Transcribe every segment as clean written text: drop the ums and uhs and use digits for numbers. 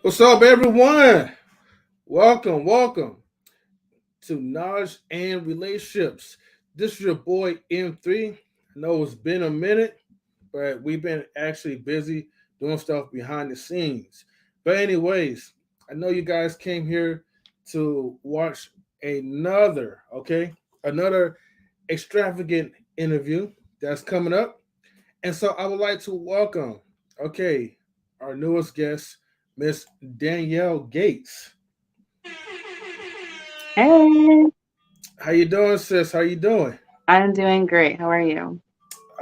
What's up, everyone? Welcome to Knowledge and Relationships. This is your boy M3. I know it's been a minute, but we've been actually busy doing stuff behind the scenes. But, anyways, I know you guys came here to watch another extravagant interview that's coming up. And so I would like to welcome, our newest guest, Miss Danyielle Gates. Hey, How you doing, sis? How you doing? I'm doing great. How are you?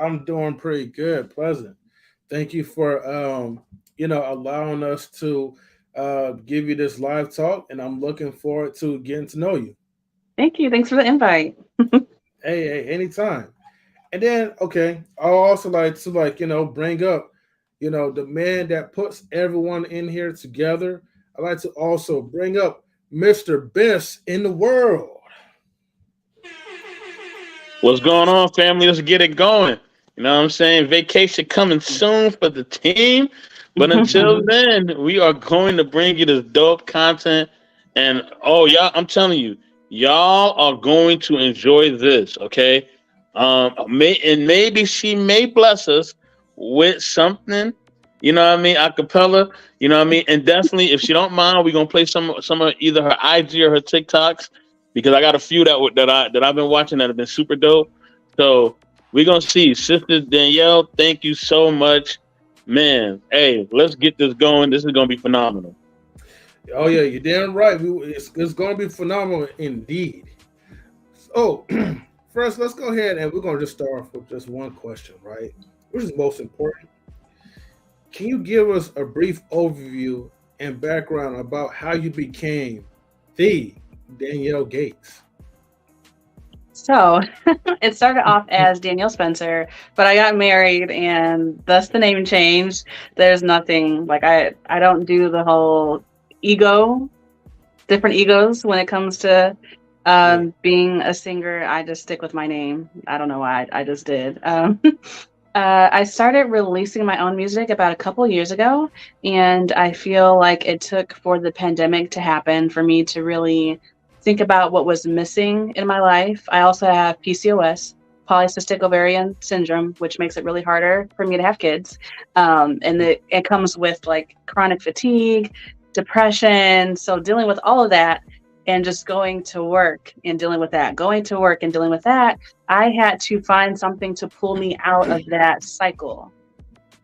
I'm doing pretty good, pleasant. Thank you for allowing us to give you this live talk, and I'm looking forward to getting to know you. Thank you. Thanks for the invite. Hey, anytime. And then, I'll also like to bring up, the man that puts everyone in here together. I like to also bring up Mr. Best in the world. What's going on, family? Let's get it going. You know what I'm saying? Vacation coming soon for the team. But until then, we are going to bring you this dope content. And y'all, I'm telling you, y'all are going to enjoy this, okay? Maybe she may bless us with something, you know what I mean, a cappella, you know what I mean? And definitely, if she don't mind, we're gonna play some of either her IG or her TikToks because I got a few that I've been watching that have been super dope. So we're gonna see. Sister Danyielle, thank you so much. Man, hey, let's get this going. This is gonna be phenomenal. Oh yeah, you're damn right. It's going to be phenomenal indeed. So first, let's go ahead and we're going to just start off with just one question, right? Which is most important. Can you give us a brief overview and background about how you became the Danyielle Gates? So it started off as Danielle Spencer, but I got married and thus the name changed. There's nothing like I don't do the whole different egos when it comes to being a singer. I just stick with my name. I don't know why I just did. I started releasing my own music about a couple years ago, and I feel like it took for the pandemic to happen for me to really think about what was missing in my life. I also have PCOS, polycystic ovarian syndrome, which makes it really harder for me to have kids. And it comes with like chronic fatigue, depression. So dealing with all of that and just going to work and dealing with that, going to work and dealing with that, I had to find something to pull me out of that cycle.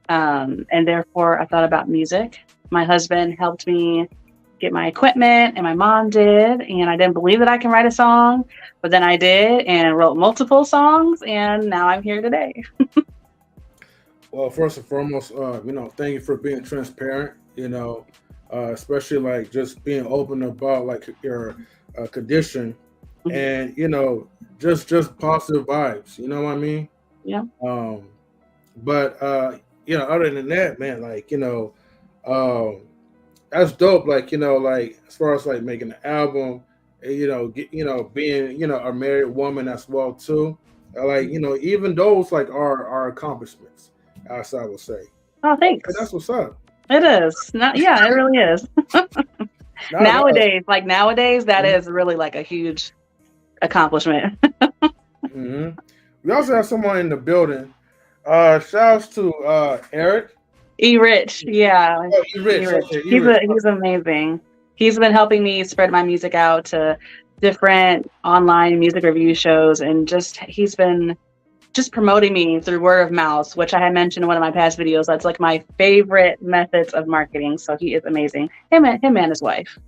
And therefore, I thought about music. My husband helped me get my equipment, and my mom did. And I didn't believe that I can write a song, but then I did and wrote multiple songs, and now I'm here today. Well, first and foremost, thank you for being transparent. Especially like just being open about like your condition, and just positive vibes. You know what I mean? Yeah. But other than that, man, that's dope. Like as far as like making an album, being a married woman as well too. Even those like are accomplishments, as I would say. Oh, thanks. That's what's up. It is. Yeah, it really is. Nowadays, that is really like a huge accomplishment. Mm-hmm. We also have someone in the building. Shouts to Eric. E-Rich, yeah. Oh, E-Rich. E-Rich. Okay, E-Rich. He's amazing. He's been helping me spread my music out to different online music review shows, and he's been just promoting me through word of mouth, which I had mentioned in one of my past videos. That's like my favorite methods of marketing. So he is amazing. Him and his wife.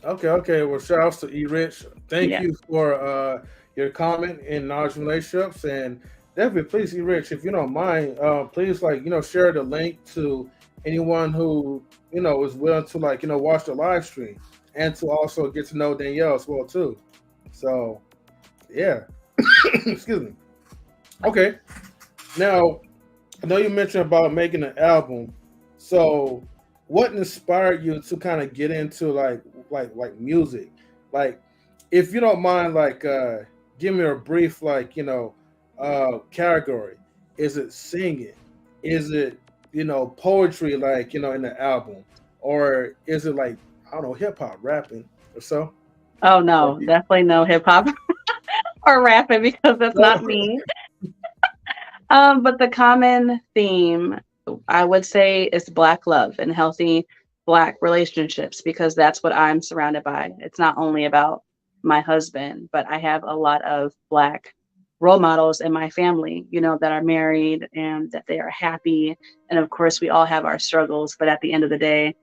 Okay. Well, shouts to E-Rich. Thank you for your comment in knowledge relationships, and definitely, please, E-Rich, if you don't mind, please share the link to anyone who is willing to watch the live stream and to also get to know Danyielle as well too. So, yeah. Excuse me. Okay. Now, I know you mentioned about making an album. So, what inspired you to kind of get into like music? Like, if you don't mind, give me a brief category. Is it singing? Is it poetry in the album? or is it like, I don't know, hip hop, rapping or so? Oh no, definitely no hip hop or rapping, because that's not me. But the common theme, I would say, is Black love and healthy Black relationships, because that's what I'm surrounded by. It's not only about my husband, but I have a lot of Black role models in my family, that are married and that they are happy. And of course, we all have our struggles, but at the end of the day,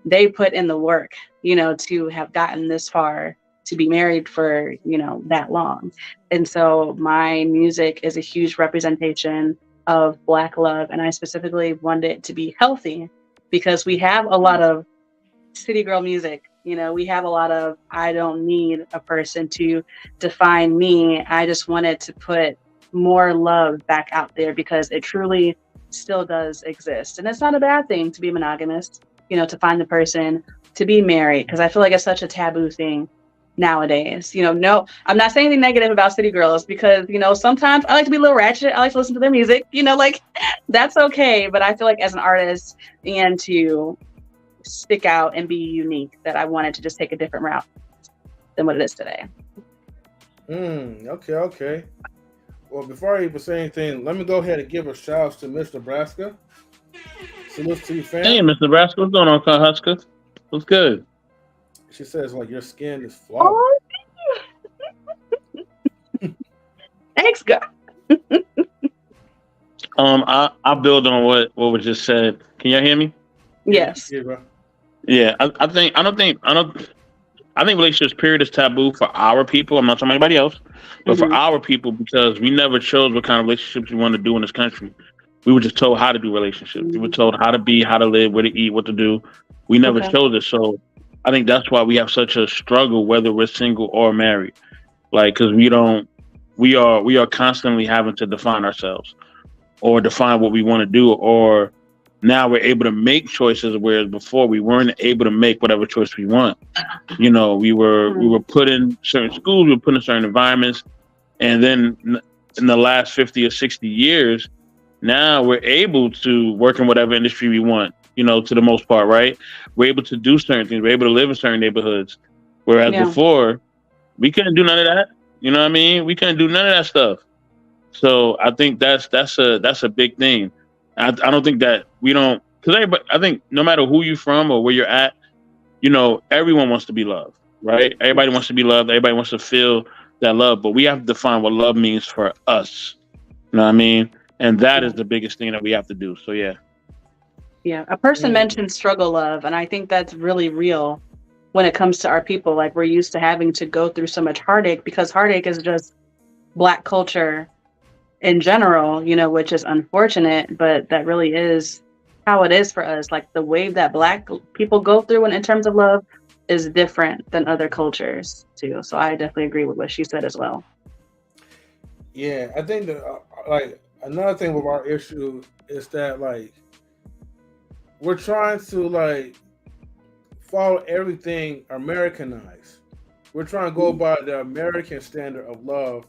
they put in the work, to have gotten this far, to be married for, that long. And so my music is a huge representation of Black love. And I specifically wanted it to be healthy, because we have a lot of city girl music. We have a lot of, I don't need a person to define me. I just wanted to put more love back out there, because it truly still does exist. And it's not a bad thing to be monogamous, to find the person, to be married, because I feel like it's such a taboo thing nowadays. No, I'm not saying anything negative about city girls, because, sometimes I like to be a little ratchet. I like to listen to their music, like that's okay. But I feel like as an artist, and to stick out and be unique, that I wanted to just take a different route than what it is today. Okay. Well, before I even say anything, let me go ahead and give a shout out to Miss Nebraska. Salute to you, fam. Hey, Miss Nebraska, what's going on, Husker? What's good? She says, like, your skin is flawless. Oh, thanks, God. I'll build on what was just said. Can y'all hear me? Yes. Yeah, bro. Yeah, I think relationships period is taboo for our people. I'm not talking about anybody else, but for our people, because we never chose what kind of relationships we want to do in this country. We were just told how to do relationships. We were told how to be, how to live, where to eat, what to do. We never chose it. So I think that's why we have such a struggle, whether we're single or married. Like, because we are constantly having to define ourselves, or define what we want to do, or now we're able to make choices, whereas before we weren't able to make whatever choice we want. We were put in certain schools, we were put in certain environments, and then in the last 50 or 60 years, now we're able to work in whatever industry we want, to the most part, right? We're able to do certain things. We're able to live in certain neighborhoods. Whereas before, we couldn't do none of that. You know what I mean? We couldn't do none of that stuff. So I think that's a big thing. I don't think that we don't, because everybody, I think no matter who you're from or where you're at, everyone wants to be loved, right? Everybody wants to be loved. Everybody wants to feel that love, but we have to define what love means for us. You know what I mean? And that is the biggest thing that we have to do. So, yeah. Yeah. A person mentioned struggle love, and I think that's really real when it comes to our people. Like, we're used to having to go through so much heartache, because heartache is just Black culture in general, which is unfortunate, but that really is how it is for us. Like, the wave that Black people go through in terms of love is different than other cultures too. So I definitely agree with what she said as well. Yeah, I think that another thing with our issue is that we're trying to follow everything Americanized. We're trying to go by the American standard of love,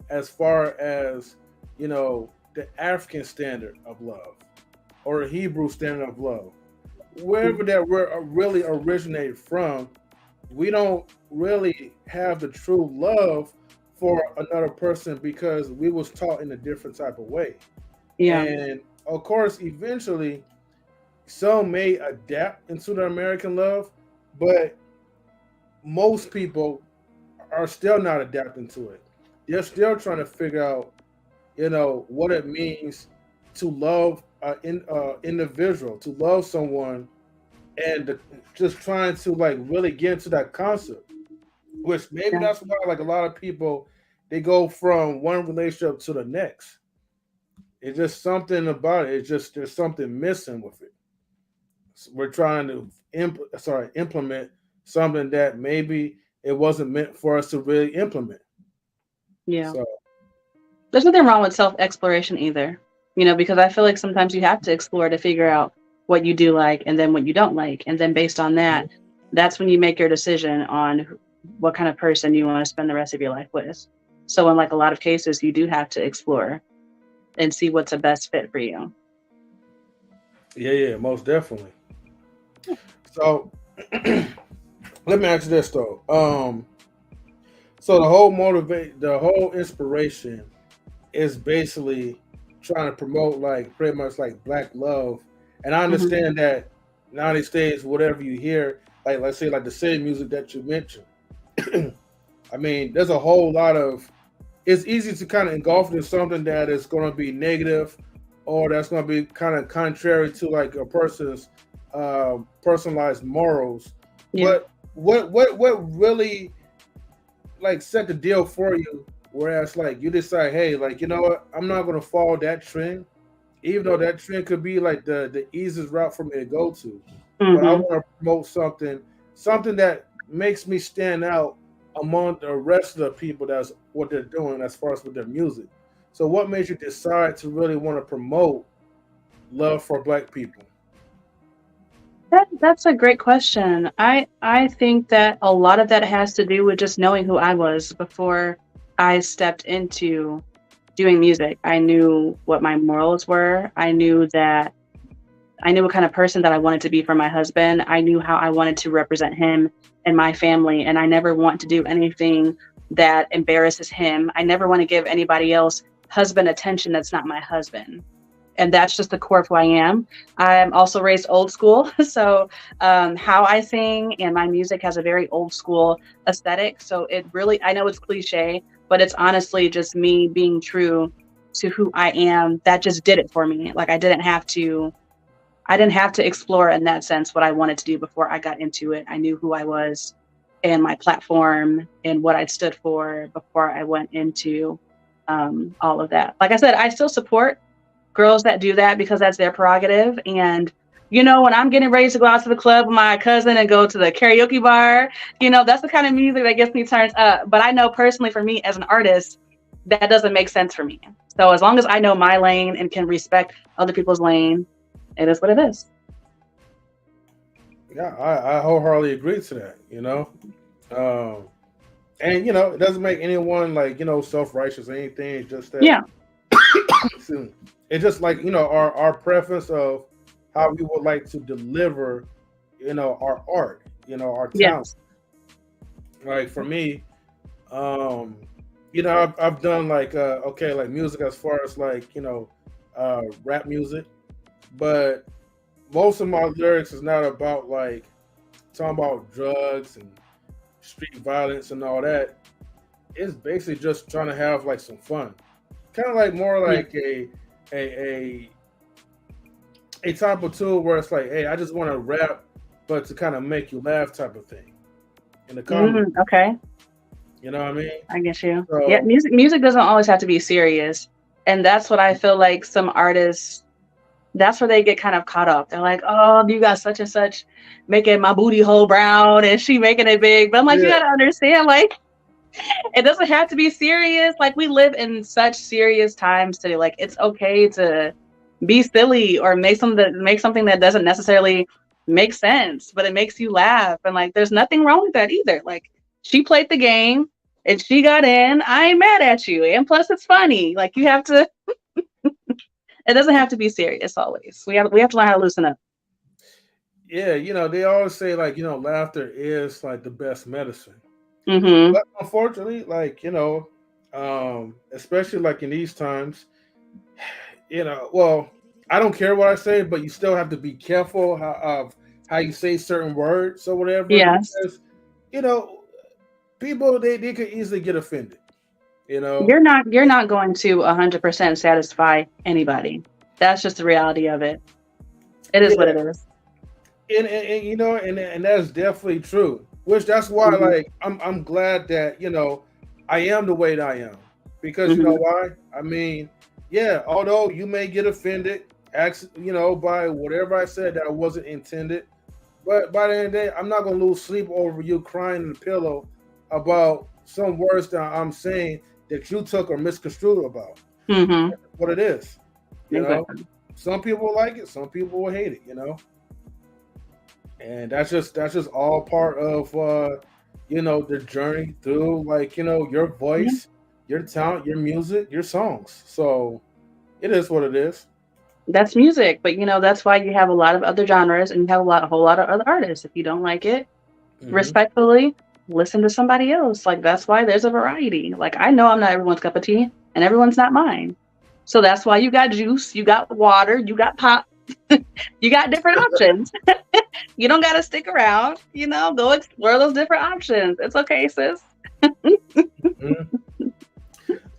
as far as the African standard of love, or the Hebrew standard of love. Wherever that we're really originated from, we don't really have the true love for another person, because we was taught in a different type of way. Yeah. And of course, eventually, some may adapt into the American love, but most people are still not adapting to it. They're still trying to figure out, what it means to love an individual, to love someone, and just trying to really get into that concept. Which maybe that's why a lot of people, they go from one relationship to the next. It's just something about it. It's just there's something missing with it. So we're trying to implement something that maybe it wasn't meant for us to really implement. Yeah. So there's nothing wrong with self-exploration either, because I feel like sometimes you have to explore to figure out what you do like, and then what you don't like. And then based on that, that's when you make your decision on what kind of person you want to spend the rest of your life with. So in a lot of cases, you do have to explore and see what's the best fit for you. Yeah, most definitely. So let me ask you this though. So the whole inspiration is basically trying to promote like pretty much like black love. And I understand that nowadays, whatever you hear, like let's say like the same music that you mentioned. I mean, there's a whole lot of. It's easy to kind of engulf into something that is going to be negative, or that's going to be kind of contrary to like a person's personalized morals. Yeah. But what really like set the deal for you? Whereas like you decide, hey, like you know what, I'm not going to follow that trend, even though that trend could be like the easiest route for me to go to. But I want to promote something that makes me stand out among the rest of the people. That's what they're doing as far as with their music. So what made you decide to really want to promote love for black people? That's a great question. I think that a lot of that has to do with just knowing who I was before I stepped into doing music. I knew what my morals were. I knew what kind of person that I wanted to be for my husband. I knew how I wanted to represent him and my family. And I never want to do anything that embarrasses him. I never want to give anybody else husband attention that's not my husband. And that's just the core of who I am. I'm also raised old school. So how I sing and my music has a very old school aesthetic. So it really, I know it's cliche, but it's honestly just me being true to who I am. That just did it for me. Like I didn't have to explore in that sense what I wanted to do before I got into it. I knew who I was and my platform and what I stood for before I went into all of that. Like I said, I still support girls that do that because that's their prerogative. And, you know, when I'm getting ready to go out to the club with my cousin and go to the karaoke bar, you know, that's the kind of music that gets me turned up. But I know personally for me as an artist, that doesn't make sense for me. So as long as I know my lane and can respect other people's lane, it is what it is. Yeah, I wholeheartedly agree to that, you know. And, you know, it doesn't make anyone like, you know, self-righteous or anything. It's just that. Yeah. It's just like, you know, our preference of how we would like to deliver, you know, our art, you know, our talent. Yes. Like for me, you know, I've done like, like music as far as like, you know, rap music, but most of my lyrics is not about like talking about drugs and street violence and all that. It's basically just trying to have like some fun. Kind of like more like a type of tool where it's like, hey, I just want to rap, but to kind of make you laugh type of thing. In the comedy. Okay. You know what I mean? I get you. So, yeah, music doesn't always have to be serious. And that's what I feel like some artists, that's where they get kind of caught up. They're like, oh, you got such and such making my booty hole brown and she making it big. But I'm like, you got to understand, like, it doesn't have to be serious. Like we live in such serious times today. Like it's okay to be silly or make something that doesn't necessarily make sense, but it makes you laugh. And like, there's nothing wrong with that either. Like she played the game and she got in. I ain't mad at you. And plus it's funny. Like you have to, it doesn't have to be serious always. We have to learn how to loosen up. Yeah. You know, they always say like, you know, laughter is like the best medicine. Mm-hmm. But unfortunately, like, you know, especially like in these times, you know, well, I don't care what I say, but you still have to be careful of how you say certain words or whatever. Yes. Because, you know, people, they could easily get offended, you know. You're not going to 100% satisfy anybody. That's just the reality of it. It is what it is. And you know, and that's definitely true. Which that's why, like, I'm glad that, you know, I am the way that I am. Because you know why? I mean, yeah, although you may get offended, you know, by whatever I said that wasn't intended, but by the end of the day, I'm not gonna lose sleep over you crying in the pillow about some words that I'm saying that you took or misconstrued about. That's what it is. You know, some people will like it, some people will hate it, you know. And that's just all part of you know, the journey through, like, you know, your voice, your talent, your music, your songs. So it is what it is. That's music, but that's why you have a lot of other genres and you have a whole lot of other artists. If you don't like it, respectfully, listen to somebody else. Like, that's why there's a variety. Like, I know I'm not everyone's cup of tea, and everyone's not mine. So that's why you got juice, you got water, you got pop, you got different options. You don't got to stick around. Go explore those different options. It's okay, sis.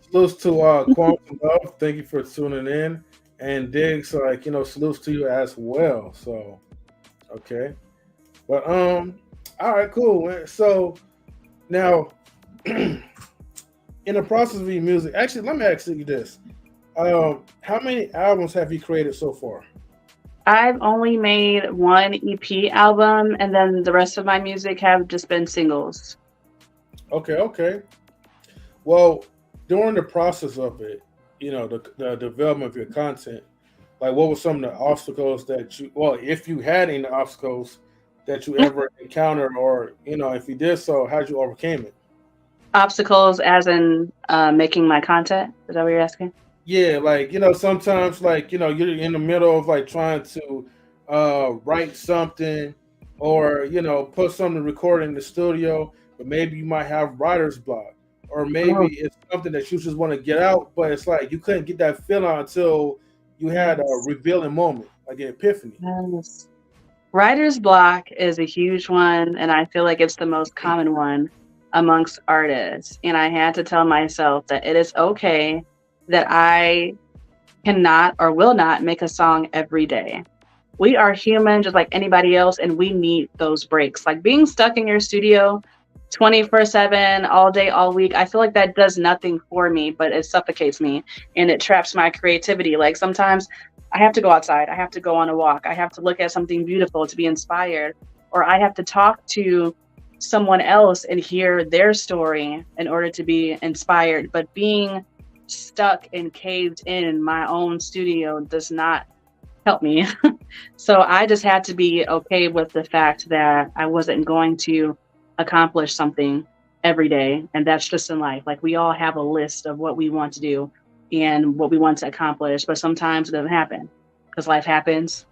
Salutes to Quantum Love. Thank you for tuning in. And Diggs, salutes to you as well. So, okay. But all right, cool. So now, in the process of your music, actually, let me ask you this: how many albums have you created so far? I've only made one EP album, and then the rest of my music have just been singles. Okay. Well, during the process of it, the development of your content, like what were some of the obstacles that if you had any obstacles that you ever encountered, or if you did so, how'd you overcame it? Obstacles as in making my content? Is that what you're asking? Yeah, like sometimes you're in the middle of like trying to write something, or put something to record in the studio, but maybe you might have writer's block, or maybe it's something that you just want to get out, but it's like you couldn't get that feeling until you had a revealing moment, like an epiphany. Yes. Writer's block is a huge one, and I feel like it's the most common one amongst artists. And I had to tell myself that it is okay that I cannot or will not make a song every day. We are human just like anybody else, and we need those breaks. Like being stuck in your studio 24/7 all day, all week, I feel like that does nothing for me, but it suffocates me and it traps my creativity. Like sometimes I have to go outside, I have to go on a walk, I have to look at something beautiful to be inspired, or I have to talk to someone else and hear their story in order to be inspired. But being stuck and caved in my own studio does not help me. So I just had to be okay with the fact that I wasn't going to accomplish something every day. And that's just in life. Like we all have a list of what we want to do and what we want to accomplish, but sometimes it doesn't happen because life happens.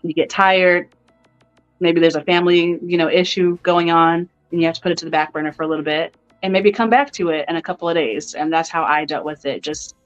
You get tired. Maybe there's a family, issue going on, and you have to put it to the back burner for a little bit and maybe come back to it in a couple of days. And that's how I dealt with it. Just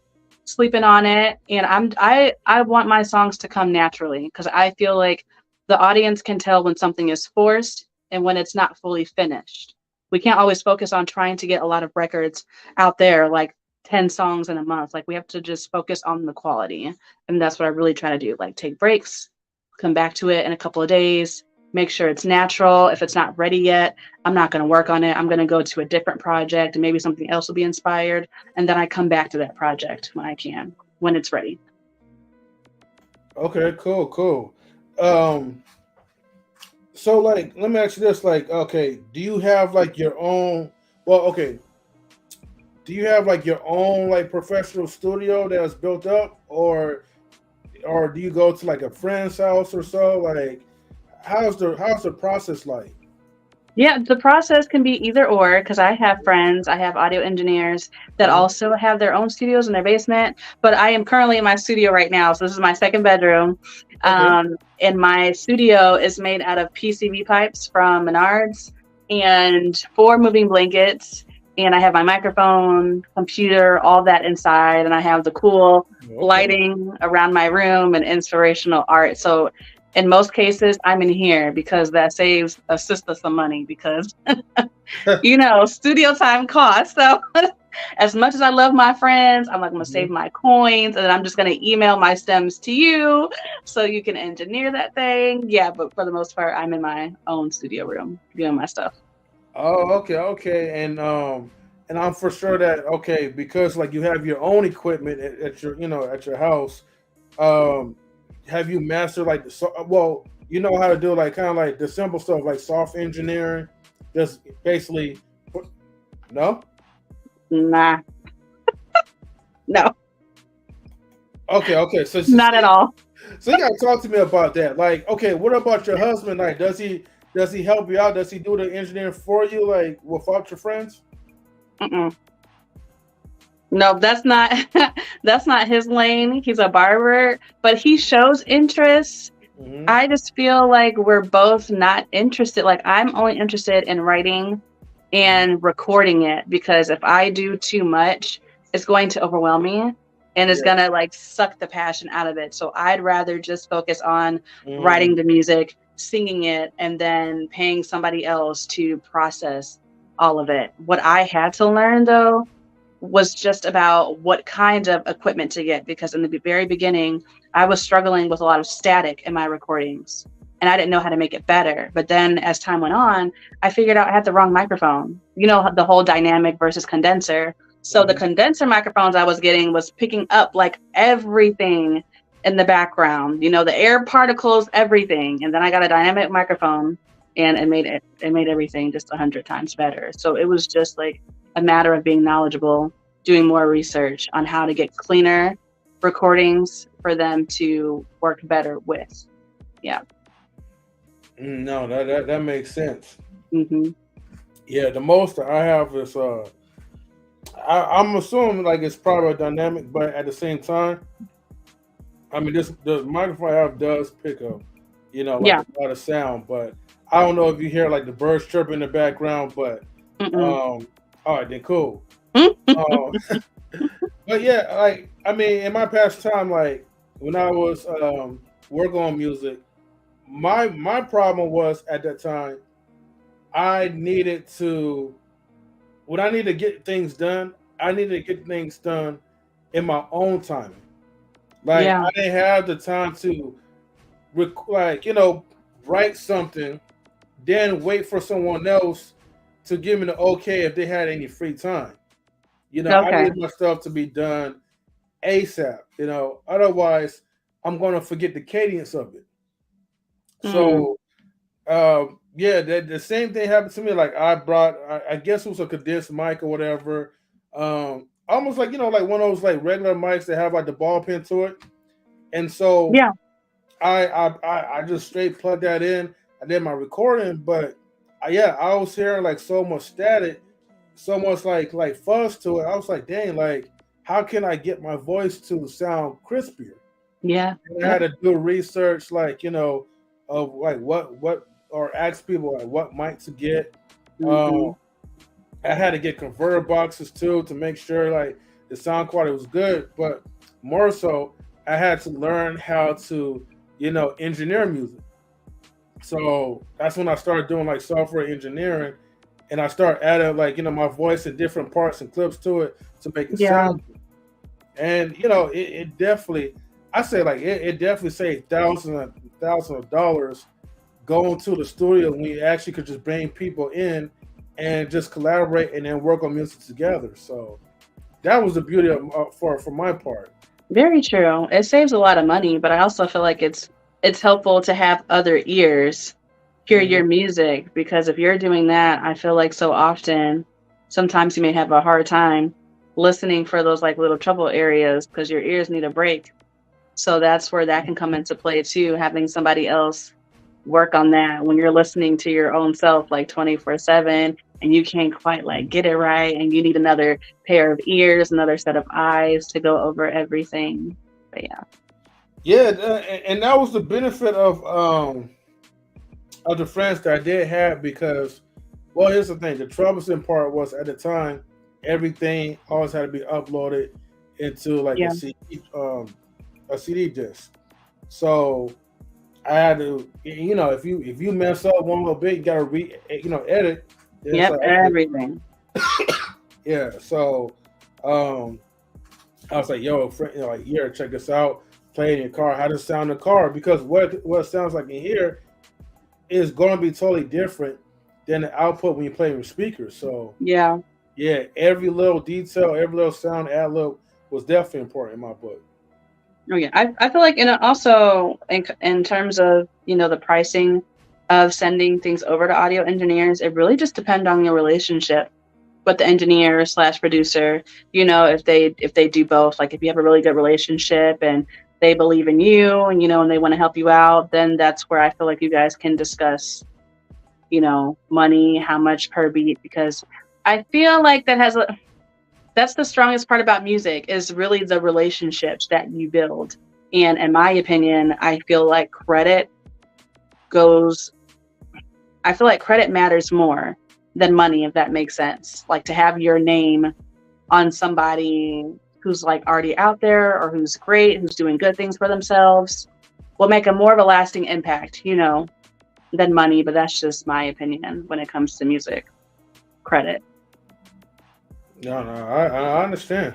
sleeping on it. And I want my songs to come naturally, because I feel like the audience can tell when something is forced and when it's not fully finished. We can't always focus on trying to get a lot of records out there, like 10 songs in a month. Like we have to just focus on the quality. And that's what I really try to do. Like take breaks, come back to it in a couple of days, make sure it's natural. If it's not ready yet, I'm not going to work on it. I'm going to go to a different project and maybe something else will be inspired. And then I come back to that project when I can, when it's ready. Okay, cool. So like, let me ask you this, like, okay, do you have like your own, do you have like your own like professional studio that's built up, or do you go to like a friend's house or so? Like, how's the process like? Yeah, the process can be either or, because I have friends, I have audio engineers that also have their own studios in their basement, but I am currently in my studio right now. So this is my second bedroom. Okay. And my studio is made out of PCV pipes from Menards and 4 moving blankets. And I have my microphone, computer, all that inside. And I have the cool lighting around my room and inspirational art. So in most cases, I'm in here because that saves a sister some money, because, studio time costs. So as much as I love my friends, I'm like, I'm going to save my coins, and then I'm just going to email my stems to you so you can engineer that thing. Yeah, but for the most part, I'm in my own studio room doing my stuff. Oh, okay. And I'm for sure that, because like you have your own equipment at your house, have you mastered like you know how to do like kind of like the simple stuff like soft engineering, just basically no? Nah. No. Okay. So not at all. So you gotta talk to me about that. Like, okay, what about your husband? Like, does he help you out? Does he do the engineering for you, like without your friends? No, that's not that's not his lane. He's a barber, but he shows interest. Mm-hmm. I just feel like we're both not interested. Like I'm only interested in writing and recording it, because if I do too much, it's going to overwhelm me and it's gonna like suck the passion out of it. So I'd rather just focus on writing the music, singing it, and then paying somebody else to process all of it. What I had to learn though was just about what kind of equipment to get, because in the very beginning I was struggling with a lot of static in my recordings and I didn't know how to make it better. But then as time went on, I figured out I had the wrong microphone, you know, the whole dynamic versus condenser. So the condenser microphones I was getting was picking up like everything in the background, you know, the air particles, everything. And then I got a dynamic microphone and it made everything just 100 times better. So it was just like a matter of being knowledgeable, doing more research on how to get cleaner recordings for them to work better with. Yeah. No, that makes sense. Mm-hmm. Yeah, the most I have is I'm assuming like it's probably a dynamic, but at the same time, I mean the microphone I have does pick up, you know, like a lot of sound, but I don't know if you hear like the birds chirping in the background, but all right, then cool. But yeah, like I mean, in my past time, like when I was working on music, my problem was at that time, I needed to get things done, I needed to get things done in my own timing. Like I didn't have the time to like, you know, write something, then wait for someone else to give me the okay if they had any free time. You know, I need my stuff to be done ASAP, you know, otherwise I'm gonna forget the cadence of it. So yeah, the same thing happened to me. Like I guess it was a condensed mic or whatever. Almost like, you know, like one of those like regular mics that have like the ball pin to it. And so I just straight plugged that in. I did my recording, but I was hearing like so much static, so much like fuzz to it. I was like, dang, like how can I get my voice to sound crispier? Yeah. And I had to do research, like, you know, of like what or ask people like what mic to get. I had to get converter boxes too to make sure like the sound quality was good, but more so I had to learn how to, you know, engineer music. So that's when I started doing like software engineering, and I started adding like, you know, my voice in different parts and clips to it to make it sound good. And you know, it definitely, I say like it definitely saved thousands of dollars going to the studio when you actually could just bring people in and just collaborate and then work on music together. So that was the beauty of for my part. Very true. It saves a lot of money, but I also feel like it's helpful to have other ears hear your music, because if you're doing that, I feel like so often, sometimes you may have a hard time listening for those like little trouble areas because your ears need a break. So that's where that can come into play too, having somebody else work on that when you're listening to your own self like 24/7 and you can't quite like get it right and you need another pair of ears, another set of eyes to go over everything. But and that was the benefit of the friends that I did have, because, well, here's the thing, the troublesome part was at the time everything always had to be uploaded into like a CD disc. So I had to, you know, if you mess up one little bit, you gotta edit. Everything. Yeah. So I was like, yo, friend, you know, like, here, check this out. Play in your car. How does it sound in the car? Because what it sounds like in here is going to be totally different than the output when you play with speakers. So yeah, every little detail, every little sound ad lib was definitely important in my book. Oh yeah, I feel like, and also in terms of, you know, the pricing of sending things over to audio engineers, it really just depends on your relationship with the engineer / producer. You know, if they do both, like if you have a really good relationship and they believe in you and, you know, and they want to help you out, then that's where I feel like you guys can discuss, you know, money, how much per beat, because I feel like that That's the strongest part about music, is really the relationships that you build. And in my opinion, I feel like credit matters more than money, if that makes sense. Like, to have your name on somebody who's like already out there, or who's great, who's doing good things for themselves, will make a more of a lasting impact, than money. But that's just my opinion when it comes to music. Credit. No, I understand.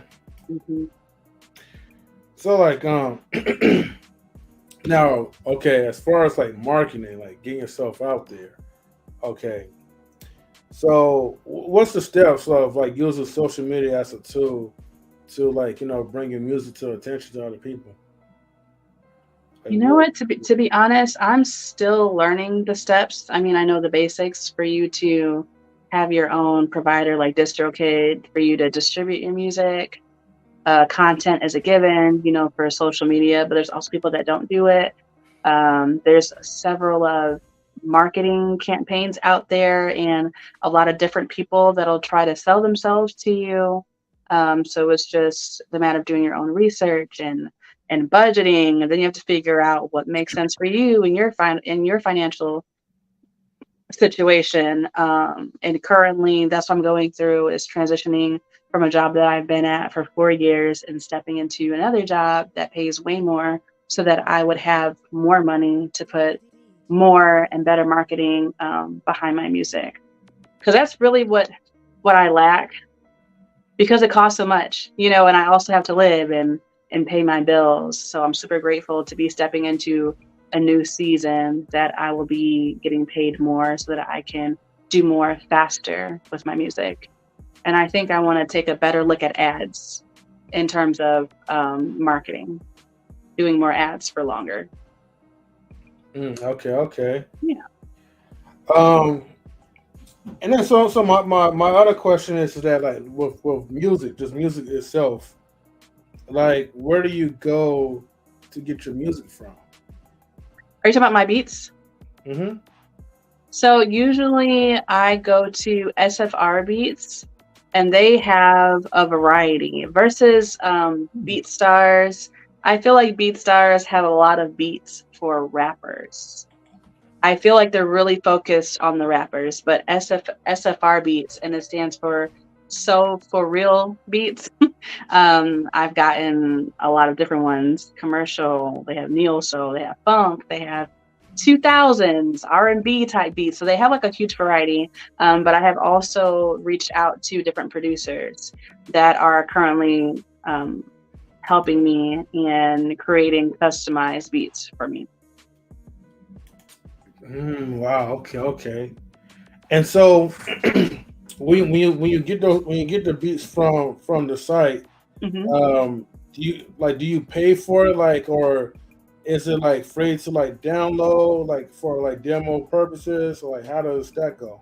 Mm-hmm. So like, now, okay, as far as like marketing, like getting yourself out there, okay. So what's the steps of like using social media as a tool to like, bring your music to attention to other people? Like, You know what? To be honest, I'm still learning the steps. I mean, I know the basics for you to have your own provider like DistroKid, for you to distribute your music. Content is a given, for social media, but there's also people that don't do it. There's several marketing campaigns out there, and a lot of different people that'll try to sell themselves to you. So it's just the matter of doing your own research and budgeting, and then you have to figure out what makes sense for you and your financial situation. And currently, that's what I'm going through, is transitioning from a job that I've been at for 4 years and stepping into another job that pays way more, so that I would have more money to put more and better marketing behind my music. Because that's really what I lack, because it costs so much, and I also have to live and pay my bills. So I'm super grateful to be stepping into a new season that I will be getting paid more, so that I can do more faster with my music. And I think I want to take a better look at ads in terms of marketing, doing more ads for longer. Okay. Yeah. And then so my other question is that like with music, just music itself, like where do you go to get your music from? Are you talking about my beats? Mm-hmm. So usually I go to SFR Beats, and they have a variety versus BeatStars. I feel like BeatStars have a lot of beats for rappers. I feel like they're really focused on the rappers, but SFR Beats, and it stands for So For Real Beats. I've gotten a lot of different ones. Commercial, they have neo soul, they have funk, they have 2000s R&B type beats. So they have like a huge variety. But I have also reached out to different producers that are currently helping me in creating customized beats for me. Wow. Okay. And so when you get the beats from the site, Mm-hmm. do you pay for it, like, or is it like free to like download, like for like demo purposes, or like how does that go?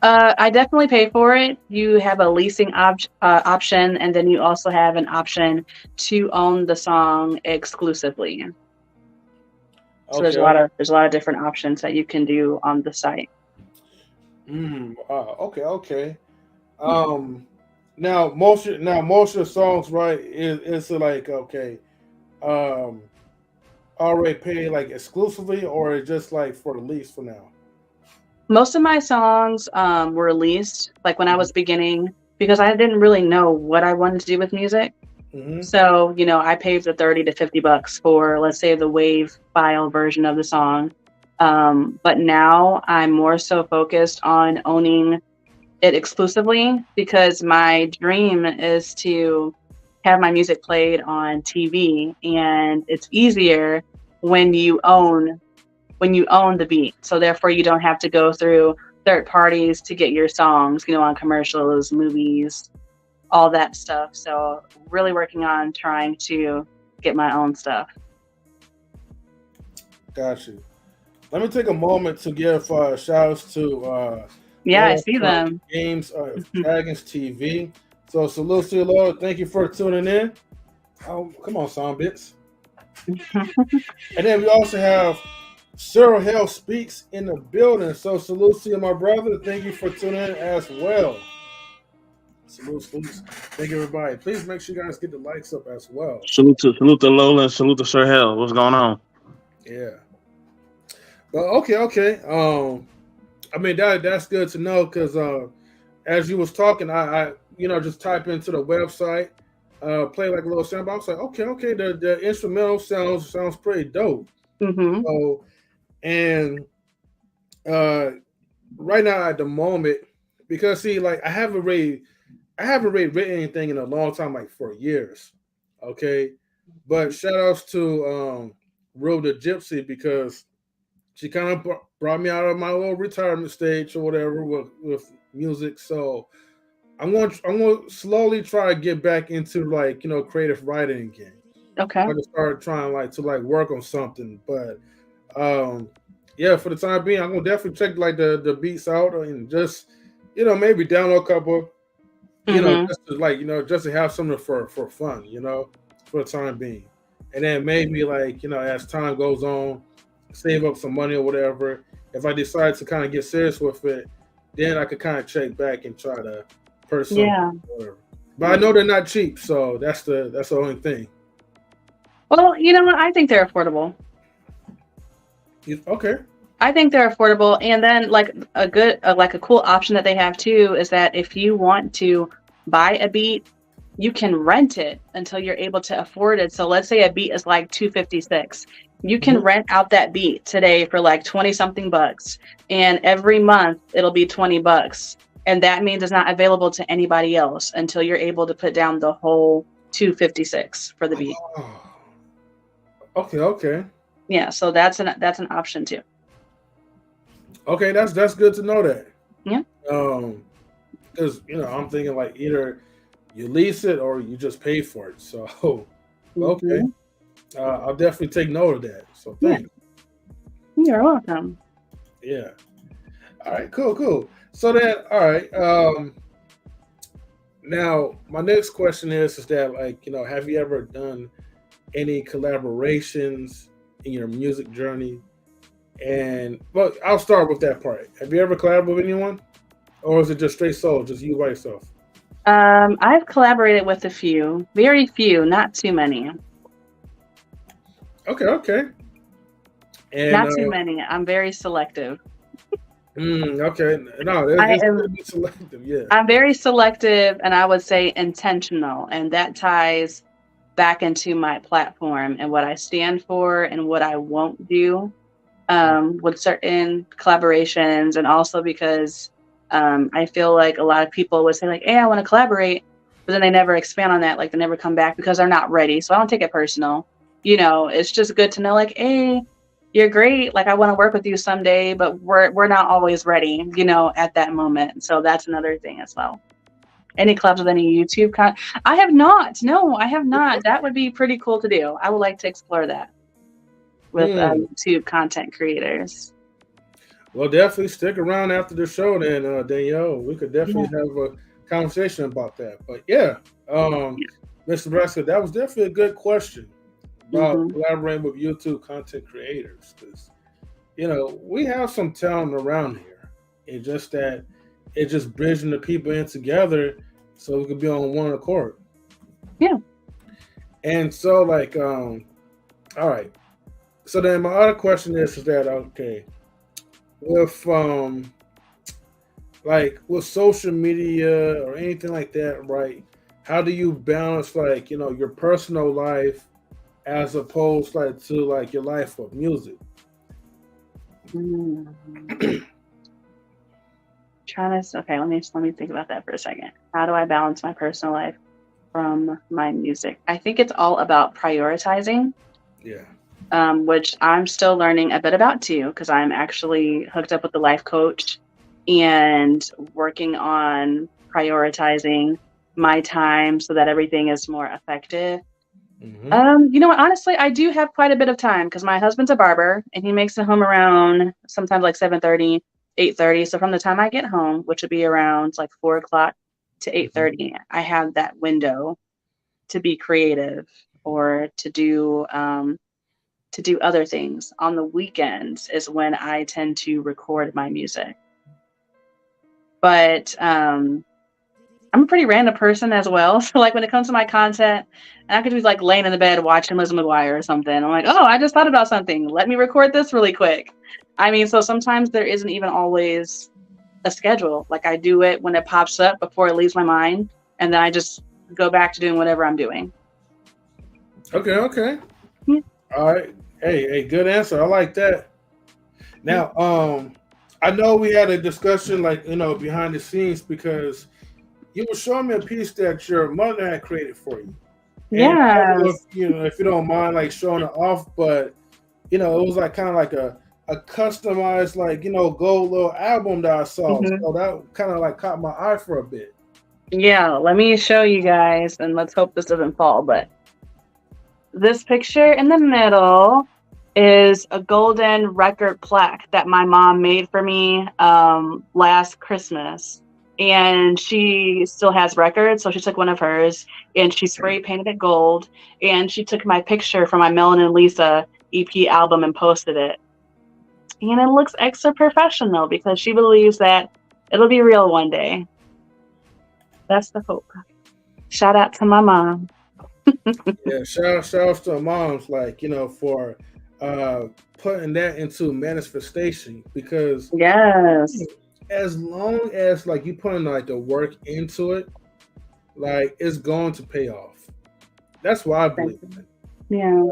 I definitely pay for it. You have a leasing option, and then you also have an option to own the song exclusively. So there's a lot of different options that you can do on the site. Okay. Now most of the songs, right? Is it like already paid like exclusively, or is just like for the lease for now? Most of my songs were released like when I was beginning, because I didn't really know what I wanted to do with music. Mm-hmm. So, I paid the $30 to $50 for, let's say, the WAV file version of the song. But now I'm more so focused on owning it exclusively, because my dream is to have my music played on TV, and it's easier when you own the beat. So therefore you don't have to go through third parties to get your songs, on commercials, movies, all that stuff. So really working on trying to get my own stuff. Got you. Let me take a moment to give shout outs to I see them. Games Dragons TV. So salute to you, Lord. Thank you for tuning in. Oh, come on, Sound Bits. And then we also have Cyril Hell Speaks in the building. So salute to you, my brother. Thank you for tuning in as well. Salute. Thank you, everybody. Please make sure you guys get the likes up as well. Salute to Lola and salute to Sir Hell. What's going on? Yeah. But okay. I mean that's good to know because as you was talking, I just type into the website, play like a little sample. I was like, okay, the instrumental sounds pretty dope. Mm-hmm. So, and right now at the moment, because see, like I haven't really written anything in a long time, like for years. Okay, but shout outs to Real the Gypsy because she kind of brought me out of my little retirement stage or whatever with music. So I'm going to slowly try to get back into like creative writing again. Okay. I'm gonna start trying to work on something, but yeah, for the time being, I'm gonna definitely check like the beats out and just maybe download a couple, just to just to have something for fun, for the time being, and then maybe as time goes on, save up some money or whatever. If I decide to kind of get serious with it, then I could kind of check back and try to purchase something. Yeah. Or whatever. But I know they're not cheap, so that's the only thing. Well, you know what? I think they're affordable. Okay. I think they're affordable, and then like a cool option that they have too is that if you want to buy a beat, you can rent it until you're able to afford it. So let's say a beat is like $256. You can rent out that beat today for like 20 something bucks, and every month it'll be $20, and that means it's not available to anybody else until you're able to put down the whole $256 for the beat. Oh. Okay. Yeah, so that's an option too. Okay, that's good to know that. Yeah. Because I'm thinking like either you lease it or you just pay for it. So okay, I'll definitely take note of that. So thanks. You're welcome. Yeah. All right. Cool. So then, all right. Now my next question is that have you ever done any collaborations in your music journey? And I'll start with that part. Have you ever collaborated with anyone, or is it just straight solo, just you by yourself? I've collaborated with a few, very few, not too many. Okay. And not too many. I'm very selective. Okay. No, it's selective. Yeah. I'm very selective, and I would say intentional, and that ties back into my platform and what I stand for and what I won't do with certain collaborations, and also because I feel like a lot of people would say like, hey, I want to collaborate, but then they never expand on that, like they never come back because they're not ready. So I don't take it personal. It's just good to know like, hey, you're great, like I want to work with you someday, but we're not always ready, at that moment. So that's another thing as well. Any collabs with any YouTube content? I have not. No, I have not. That would be pretty cool to do. I would like to explore that with YouTube content creators. Well, definitely stick around after the show then, Danyielle. We could definitely have a conversation about that. But Mr. Nebraska, that was definitely a good question about collaborating with YouTube content creators, because we have some talent around here. It's just that it's just bridging the people in together so we could be on one accord. Yeah. And so all right. So then my other question is that okay, with with social media or anything like that, right? How do you balance your personal life as opposed to your life of music? Okay, let me think about that for a second. How do I balance my personal life from my music? I think it's all about prioritizing. Yeah. Which I'm still learning a bit about too, because I'm actually hooked up with the life coach and working on prioritizing my time so that everything is more effective. Honestly, I do have quite a bit of time because my husband's a barber and he makes it home around sometimes like 7:30, 8:30. So from the time I get home, which would be around like 4 o'clock to 8:30, I have that window to be creative or to do other things. On the weekends is when I tend to record my music. But I'm a pretty random person as well. So like when it comes to my content, and I could be like laying in the bed watching Lizzie McGuire or something. I'm like, oh, I just thought about something. Let me record this really quick. I mean, so sometimes there isn't even always a schedule. Like I do it when it pops up before it leaves my mind, and then I just go back to doing whatever I'm doing. Okay. Yeah. All right. Hey, good answer. I like that. Now, I know we had a discussion, like, behind the scenes, because you were showing me a piece that your mother had created for you. Yeah. If you don't mind, like, showing it off, but it was like kind of like a customized, like, gold little album that I saw. Mm-hmm. So that kind of like caught my eye for a bit. Yeah, let me show you guys, and let's hope this doesn't fall. But this picture in the middle is a golden record plaque that my mom made for me last Christmas. And she still has records, so she took one of hers and she spray painted it gold. And she took my picture from my Melanin Lisa EP album and posted it. And it looks extra professional because she believes that it'll be real one day. That's the hope. Shout out to my mom. Yeah, shout out to moms, like, for putting that into manifestation, because yes, as long as like you putting like the work into it, like it's going to pay off. That's why I believe in it. Yeah.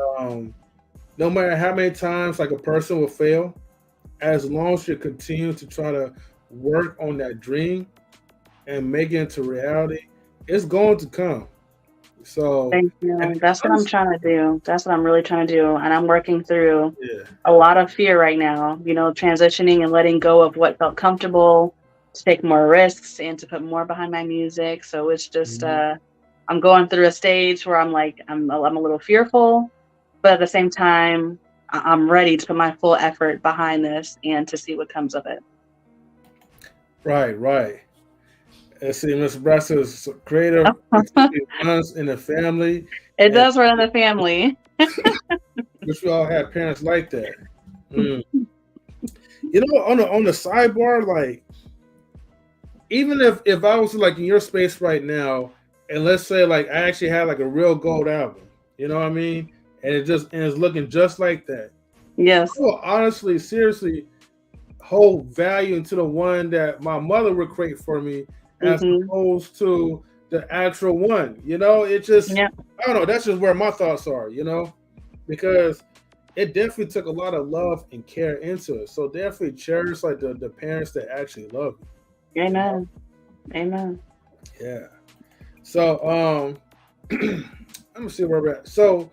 No matter how many times like a person will fail, as long as you continue to try to work on that dream and make it into reality, it's going to come. So thank you. That's what I'm trying to do. That's what I'm really trying to do. And I'm working through a lot of fear right now, transitioning and letting go of what felt comfortable, to take more risks and to put more behind my music. So it's just, I'm going through a stage where I'm like, I'm a little fearful, but at the same time, I'm ready to put my full effort behind this and to see what comes of it. Right. Let's see, Miss Brasser's creative runs in the family. It does run in the family. Which we all have parents like that. On the sidebar, like, even if I was like in your space right now, and let's say like I actually had like a real gold album, you know what I mean? And it's looking just like that. Yes. I will honestly, seriously hold value into the one that my mother would create for me, as opposed to the actual one. It just, I don't know, that's just where my thoughts are, because it definitely took a lot of love and care into it. So definitely cherish like the parents that actually love you. Amen. Amen. Yeah. So let me see where we're at. So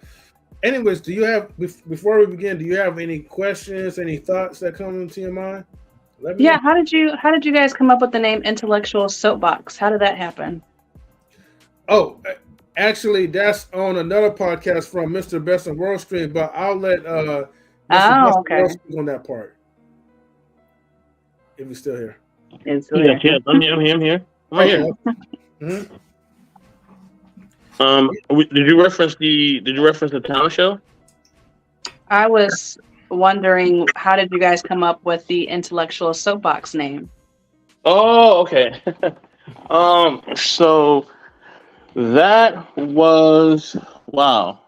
anyways, before we begin, do you have any questions, any thoughts that come into your mind? Yeah, how did you guys come up with the name Intellectual SoapBox? How did that happen? Oh, actually, that's on another podcast from Mr. Best in World Stream, but I'll let Mr. Best in World Stream on that part. If he's still here. Yes, I'm here. I'm here. Did you reference the talent show? I was wondering, how did you guys come up with the Intellectual SoapBox name? Oh, okay. So that was, wow.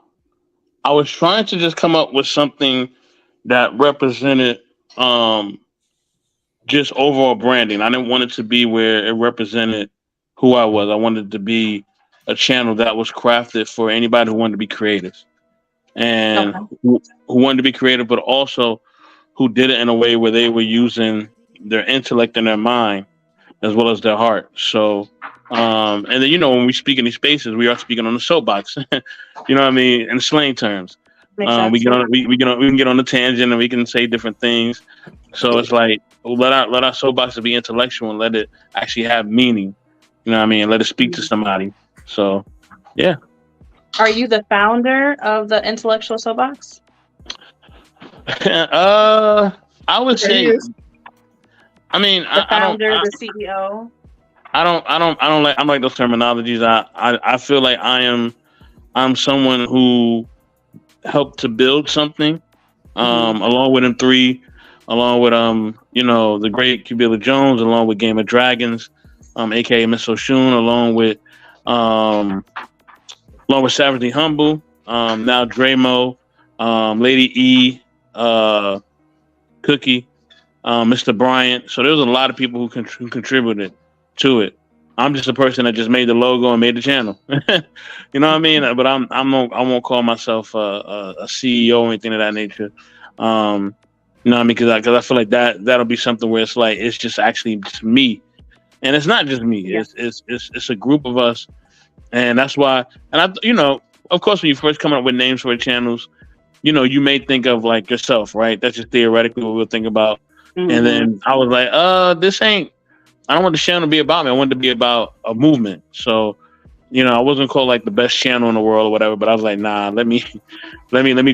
I was trying to just come up with something that represented just overall branding. I didn't want it to be where it represented who I was. I wanted it to be a channel that was crafted for anybody who wanted to be creative. And who wanted to be creative, but also who did it in a way where they were using their intellect and their mind as well as their heart. So, and then, when we speak in these spaces, we are speaking on the soapbox, you know what I mean? In slang terms, we can get on the tangent and we can say different things. So it's like, let our soapbox be intellectual and let it actually have meaning, you know what I mean? Let it speak to somebody. So, yeah. Are you the founder of the Intellectual SoapBox? I would say. I mean, the founder, the CEO. I don't like those terminologies. I feel like I'm someone who helped to build something, along with M3, along with the great QueBee Jones, along with Game of Dragons, aka Miss Oshun, along with Savagely Humble, now Dremo, Lady E, Cookie, Mr. Bryant. So there's a lot of people who contributed to it. I'm just a person that just made the logo and made the channel. You know what I mean? But I won't call myself a CEO or anything of that nature. You know what I mean? Because I feel like that'll be something where it's like it's just actually just me, and it's not just me. Yeah. It's a group of us, and that's why. And of course, when you first come up with names for channels, you may think of like yourself, right? That's just theoretically what we'll think about. Mm-hmm. And then I was like, this ain't. I don't want the channel to be about me. I want it to be about a movement. So, I wasn't called like the best channel in the world or whatever, but I was like, nah, let me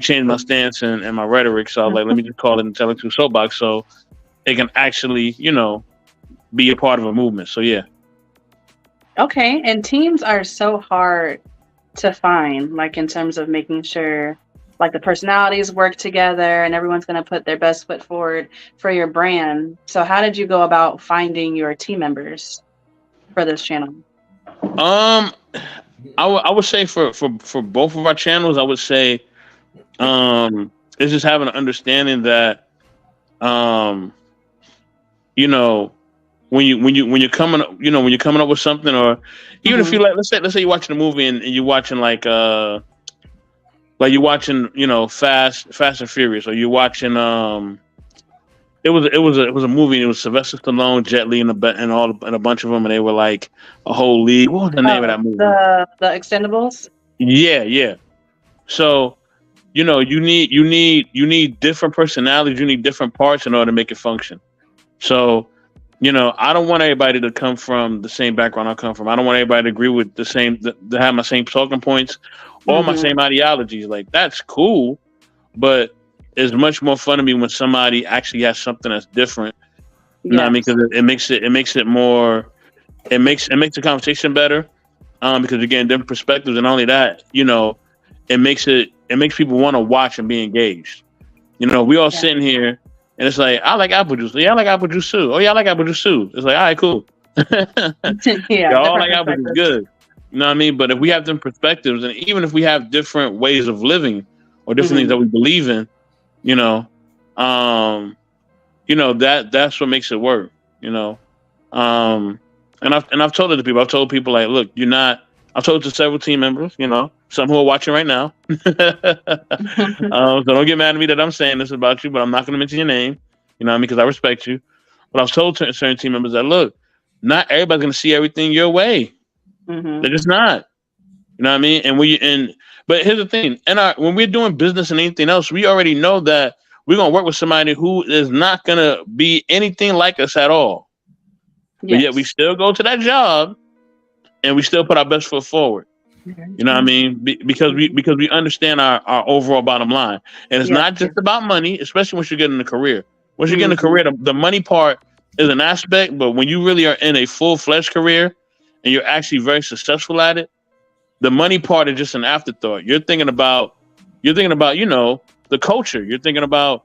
change my stance and my rhetoric. So I was like, let me just call it Intellectual SoapBox so it can actually, be a part of a movement. So yeah. Okay. And teams are so hard to find, like in terms of making sure like the personalities work together and everyone's going to put their best foot forward for your brand. So how did you go about finding your team members for this channel? I would say for both of our channels, I would say it's just having an understanding that when you're coming up with something, or even if you like, let's say you're watching a movie and you're watching like you're watching, Fast and Furious, or you're watching it was a movie, and it was Sylvester Stallone, Jet Li, and a bunch of them, and they were like a whole league. What was the name of that movie? The Expendables. Yeah. So, you need different personalities, you need different parts in order to make it function. So, I don't want everybody to come from the same background I come from. I don't want everybody to agree with to have my same talking points or my same ideologies. Like, that's cool, but it's much more fun to me when somebody actually has something that's different. You know what I mean? Because it makes the conversation better. Because again, different perspectives, and not only that, it makes people want to watch and be engaged. We all sitting here, and it's like, I like apple juice. Yeah, I like apple juice too. Oh yeah, I like apple juice too. It's like, all right, cool. Y'all like apple juice, good. You know what I mean? But if we have different perspectives, and even if we have different ways of living or different things that we believe in, that's what makes it work. And I've told it to people. I've told people like, look, I've told it to several team members, some who are watching right now. So don't get mad at me that I'm saying this about you, but I'm not going to mention your name, because I respect you. But I've told certain team members that, look, not everybody's going to see everything your way. They're just not. You know what I mean? But here's the thing. When we're doing business and anything else, we already know that we're going to work with somebody who is not going to be anything like us at all. Yes. But yet we still go to that job and we still put our best foot forward. You know what I mean? Because we understand our overall bottom line. And it's not just about money, especially once you get in a career. Once you get in a career, the money part is an aspect, but when you really are in a full-fledged career and you're actually very successful at it, the money part is just an afterthought. You're thinking about, the culture. You're thinking about,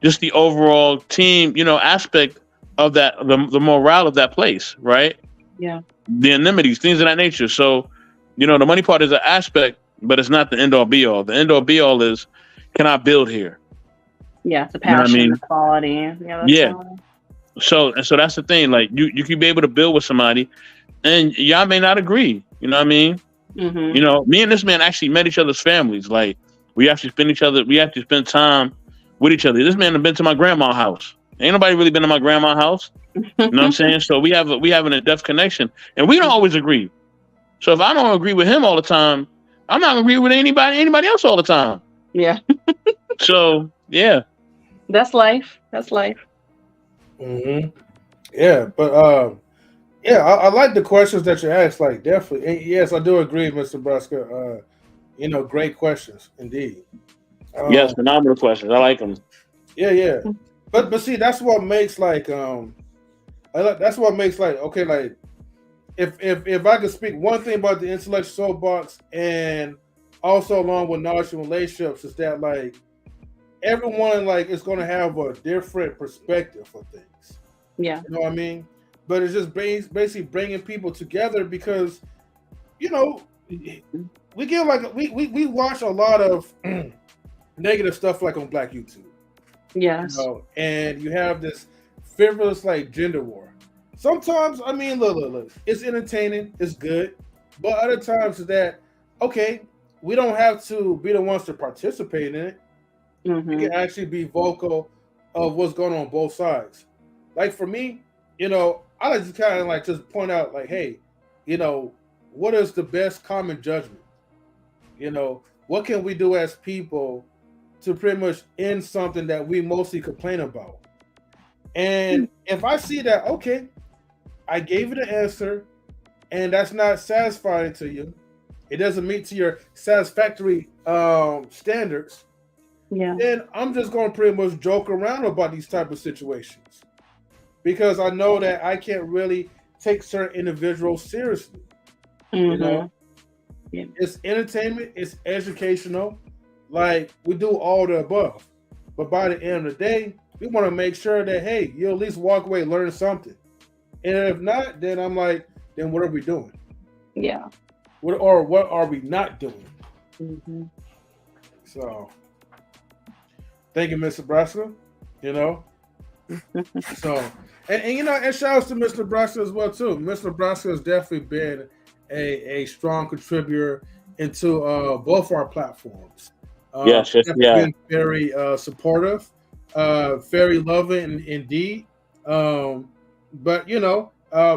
just the overall team, aspect of that, the morale of that place, right? Yeah. The amenities, things of that nature. So, the money part is an aspect, but it's not the end all be all. The end all be all is, can I build here? Yeah, the passion, the quality. Yeah. So that's the thing. Like you could be able to build with somebody, and y'all may not agree. You know what I mean? Me and this man actually met each other's families. Like we actually spend time with each other. This man has been to my grandma's house. Ain't nobody really been to my grandma's house. You know what I'm saying? So we have an in-depth connection, and we don't always agree. So if I don't agree with him all the time, I'm not gonna agree with anybody else all the time. Yeah. So yeah. That's life. Yeah, but I like the questions that you asked. Like, definitely, and yes, I do agree, Mr. Brusker. Great questions indeed. Yes, phenomenal questions. I like them. Yeah. But see, that's what makes okay, like if I could speak one thing about the Intellectual SoapBox, and also along with knowledge and relationships, is that like everyone is going to have a different perspective for things. Yeah. You know what I mean? But it's just basically bringing people together because, you know, we get like we watch a lot of negative stuff like on Black YouTube. Yes. You know, and you have this frivolous like gender war. Sometimes, I mean, look, it's entertaining, it's good, but other times is that okay, we don't have to be the ones to participate in it. Mm-hmm. We can actually be vocal of what's going on both sides. Like for me, you know, I like to kind of like just point out like, hey, you know, what is the best common judgment? You know, what can we do as people to pretty much end something that we mostly complain about? And if I see that, okay, I gave it an answer and that's not satisfying to you, it doesn't meet to your satisfactory standards, then I'm just going to pretty much joke around about these type of situations because I know that I can't really take certain individuals seriously. You know, it's entertainment, it's educational, like we do all the above. But by the end of the day, we want to make sure that, hey, you at least walk away, learn something. And if not, then I'm like, then what are we doing? Yeah. What are we not doing? Mm-hmm. So, thank you, Miss Nebraska. You know, so and you know, and shout outs to Miss Nebraska as well too. Miss Nebraska has definitely been a strong contributor into both our platforms. Yes, been very supportive, very loving indeed. But you know,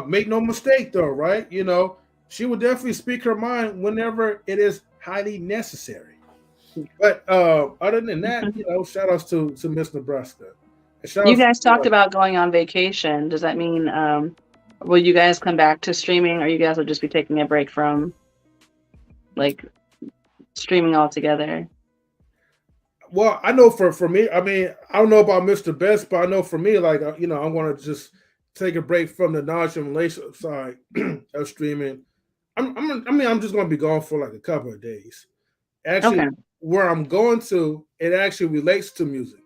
make no mistake though, right? You know, she will definitely speak her mind whenever it is highly necessary. But other than that, you know, shout outs to Miss Nebraska. You guys talked about going on vacation. Does that mean will you guys come back to streaming, or you guys will just be taking a break from like streaming altogether? Well, I know for me, I mean, I don't know about Mr. Best, but I know for me, like, you know, I want to just take a break from the knowledge and relationship side of streaming. I'm just going to be gone for like a couple of days. Actually, where I'm going to, it actually relates to music.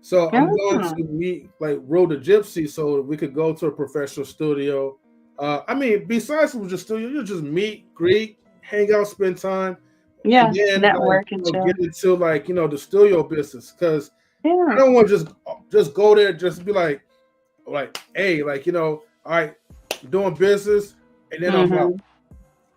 So I'm going to meet like Road the Gypsy so that we could go to a professional studio. I mean, besides just studio, you just meet, greet, hang out, spend time. Yeah, and then, network like, get into like, you know, the studio business because I don't want to just go there just be like, hey, like, you know, all right, doing business, and then I'm out.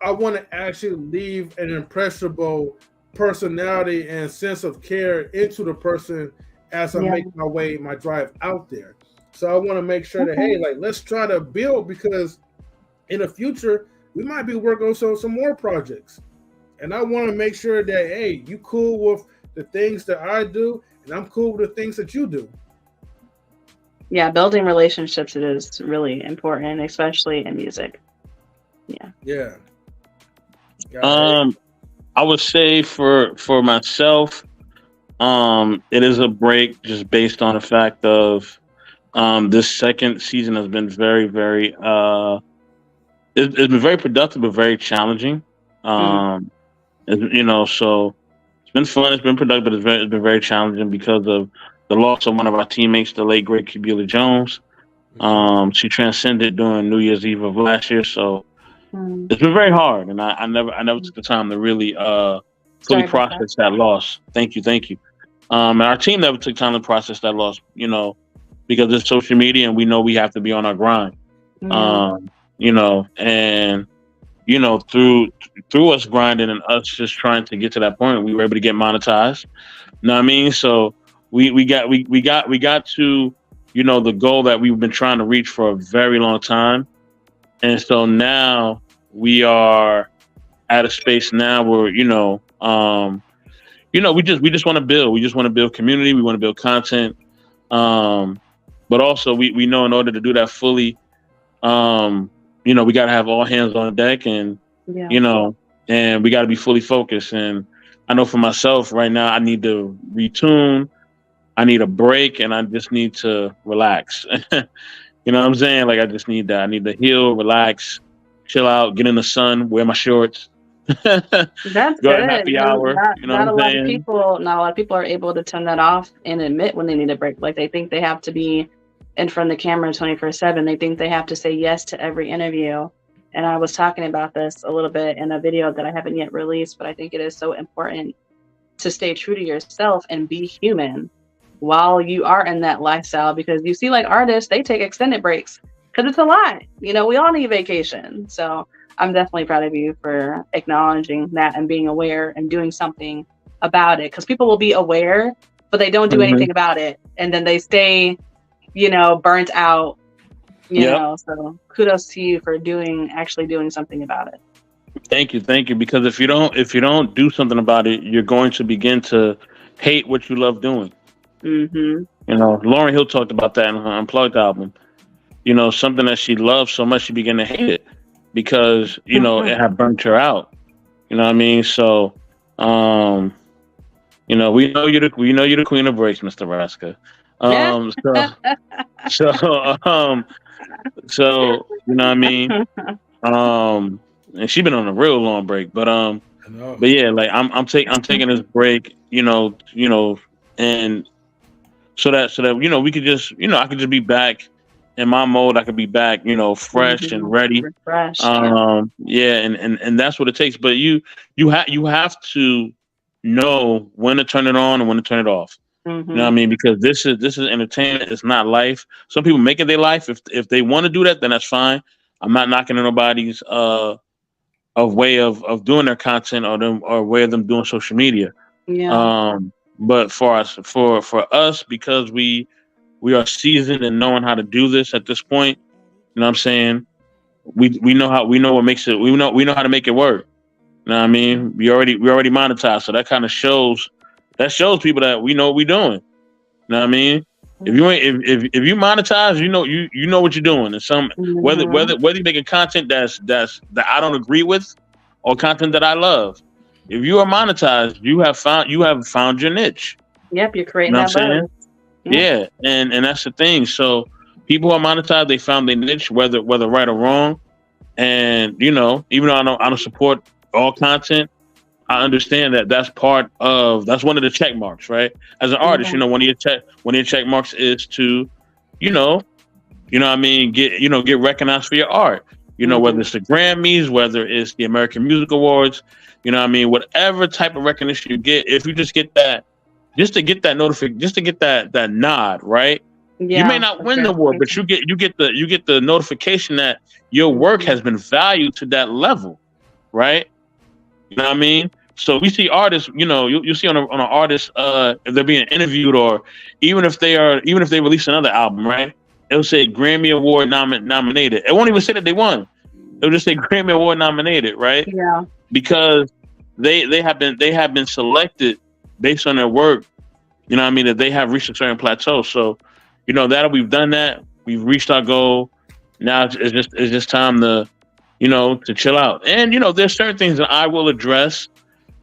I want to actually leave an impressionable personality and sense of care into the person as I make my drive out there. So I want to make sure that, hey, like, let's try to build because in the future we might be working on some more projects. And I want to make sure that, hey, you cool with the things that I do, and I'm cool with the things that you do. Yeah, building relationships is really important, especially in music. Yeah. I would say for myself, it is a break just based on the fact of this second season has been very, very it's been very productive but very challenging. You know, so it's been fun, it's been productive, but it's been very challenging because of the loss of one of our teammates, the late great QueBee Jones. She transcended during New Year's Eve of last year, so it's been very hard, and I never took the time to really fully process that loss. Thank you. And our team never took time to process that loss, you know, because it's social media and we know we have to be on our grind. You know, and you know, through us grinding and us just trying to get to that point, we were able to get monetized. You know what I mean? So we got to, you know, the goal that we've been trying to reach for a very long time. And so now we are at a space now where, you know, we just want to build. We just want to build community. We want to build content. But also we know in order to do that fully, you know, we got to have all hands on deck and, you know, and we got to be fully focused. And I know for myself right now, I need to retune. I need a break and I just need to relax. You know what I'm saying? Like, I just need that. I need to heal, relax, chill out, get in the sun, wear my shorts. That's go good. to happy hour. You know not what I'm saying? Not a lot of people are able to turn that off and admit when they need a break. Like, they think they have to be in front of the camera 24/7. They think they have to say yes to every interview. And I was talking about this a little bit in a video that I haven't yet released, but I think it is so important to stay true to yourself and be human while you are in that lifestyle, because you see like artists, they take extended breaks because it's a lot. You know, we all need vacation. So I'm definitely proud of you for acknowledging that and being aware and doing something about it, because people will be aware, but they don't do anything about it. And then they stay, you know, burnt out, you know, so kudos to you for actually doing something about it. Thank you. Because if you don't do something about it, you're going to begin to hate what you love doing. You know, Lauryn Hill talked about that in her Unplugged album. You know, something that she loves so much, she began to hate it because, you know, it had burnt her out. You know what I mean? So, you know, we know you're the queen of breaks, Mr. Raska. So you know what I mean? And she's been on a real long break, but yeah, like I'm taking this break, you know, and so that you know we could just, you know, I could just be back in my mode. I could be back, you know, fresh and ready. Fresh. Yeah, and that's what it takes. But you have to know when to turn it on and when to turn it off. You know what I mean? Because this is entertainment. It's not life. Some people make it their life. If they want to do that, then that's fine. I'm not knocking on nobody's way of doing their content or way of them doing social media. Yeah. But for us, because we are seasoned and knowing how to do this at this point, you know what I'm saying? We know what makes it. We know how to make it work. You know what I mean? We already monetized, so that kind of shows people that we know what we're doing. You know what I mean? If you monetize, you know what you're doing. And some whether you're making content that I don't agree with or content that I love, if you are monetized, you have found your niche. Yep, you're creating that buzz. Yeah, and that's the thing. So people who are monetized, they found their niche, whether right or wrong. And you know, even though I don't support all content, I understand that that's one of the check marks, right? As an artist, you know, one of your check marks is to, you know what I mean, get recognized for your art. You know, whether it's the Grammys, whether it's the American Music Awards, you know what I mean, whatever type of recognition you get, if you just get that, just to get that nod, right? Yeah, you may not win the award, but you get the notification that your work has been valued to that level, right? You know what I mean? So we see artists, you know, you see on an artist, if they're being interviewed, or even if they release another album, right? It'll say Grammy Award nominated. It won't even say that they won. It'll just say Grammy Award nominated, right? Yeah. Because they have been selected based on their work. You know what I mean? That they have reached a certain plateau. So, you know, we've done that. We've reached our goal. Now it's just time to, you know, to chill out. And, you know, there's certain things that I will address,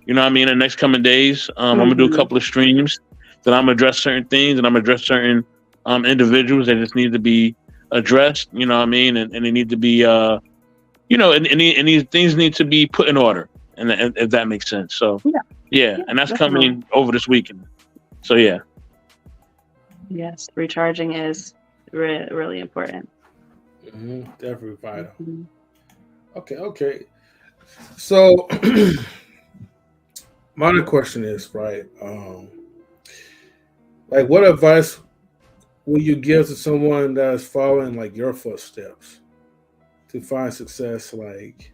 you know what I mean, in the next coming days. I'm going to do a couple of streams that I'm going to address certain things, and I'm going to address certain individuals that just need to be addressed, you know what I mean? And they need to be, you know, and these things need to be put in order, and if that makes sense. So, yeah, and that's coming over this weekend. So, yeah. Yes, recharging is really important. Definitely vital. Okay. So my other question is, right, like, what advice will you give to someone that's following like your footsteps to find success, like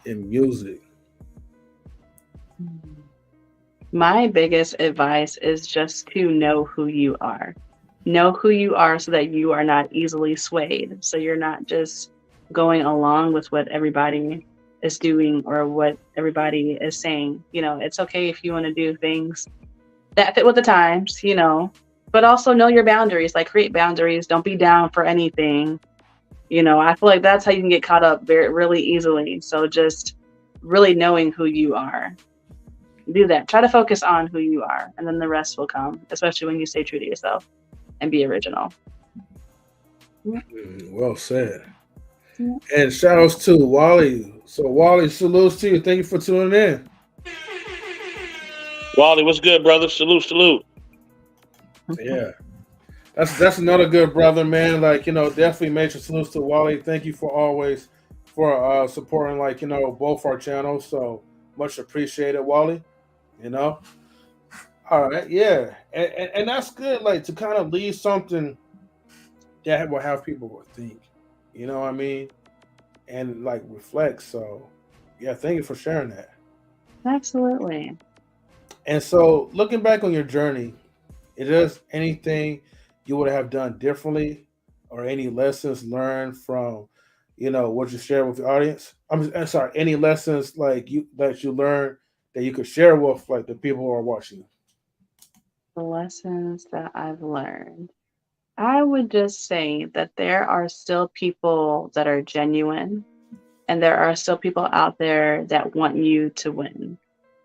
in music? My biggest advice is just to know who you are. Know who you are so that you are not easily swayed. So you're not just going along with what everybody is doing or what everybody is saying. You know, it's okay if you want to do things that fit with the times, you know, but also know your boundaries, like create boundaries. Don't be down for anything. You know, I feel like that's how you can get caught up really easily. So just really knowing who you are. Do that. Try to focus on who you are, and then the rest will come, especially when you stay true to yourself and be original. Well said. And shout outs to Wally. So Wally, salutes to you. Thank you for tuning in. Wally, what's good, brother? Salute. Yeah. That's another good brother, man. Like, definitely major salutes to Wally. Thank you for always for supporting, like, both our channels. So much appreciated, Wally. You know. All right, yeah, and that's good. Like, to kind of leave something that will have people will think. You know what I mean? And like reflect. So yeah, thank you for sharing that. Absolutely. And so, looking back on your journey, is there anything you would have done differently, or any lessons learned from, what you shared with the audience? I'm sorry, any lessons like you learned that you could share with like the people who are watching? The lessons that I've learned. I would just say that there are still people that are genuine, and there are still people out there that want you to win.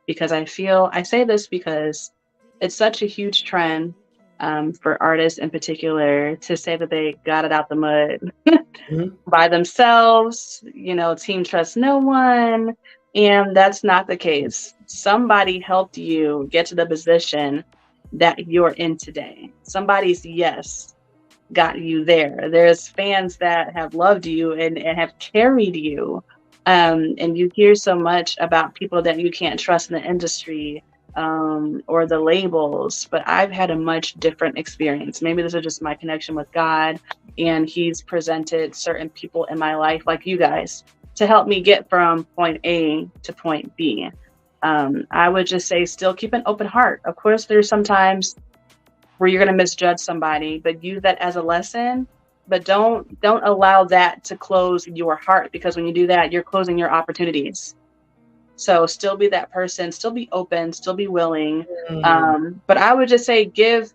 Because I say this because it's such a huge trend for artists in particular to say that they got it out the mud Mm-hmm. by themselves, team trusts no one. And that's not the case. Somebody helped you get to the position that you're in today. Somebody's yes got you there. There's fans that have loved you and have carried you. And you hear so much about people that you can't trust in the industry or the labels, but I've had a much different experience. Maybe this is just my connection with God, and He's presented certain people in my life, like you guys, to help me get from point A to point B. I would just say still keep an open heart. Of course, there's sometimes where you're going to misjudge somebody, but use that as a lesson. But don't allow that to close your heart, because when you do that, you're closing your opportunities. So still be that person, still be open, still be willing. But I would just say give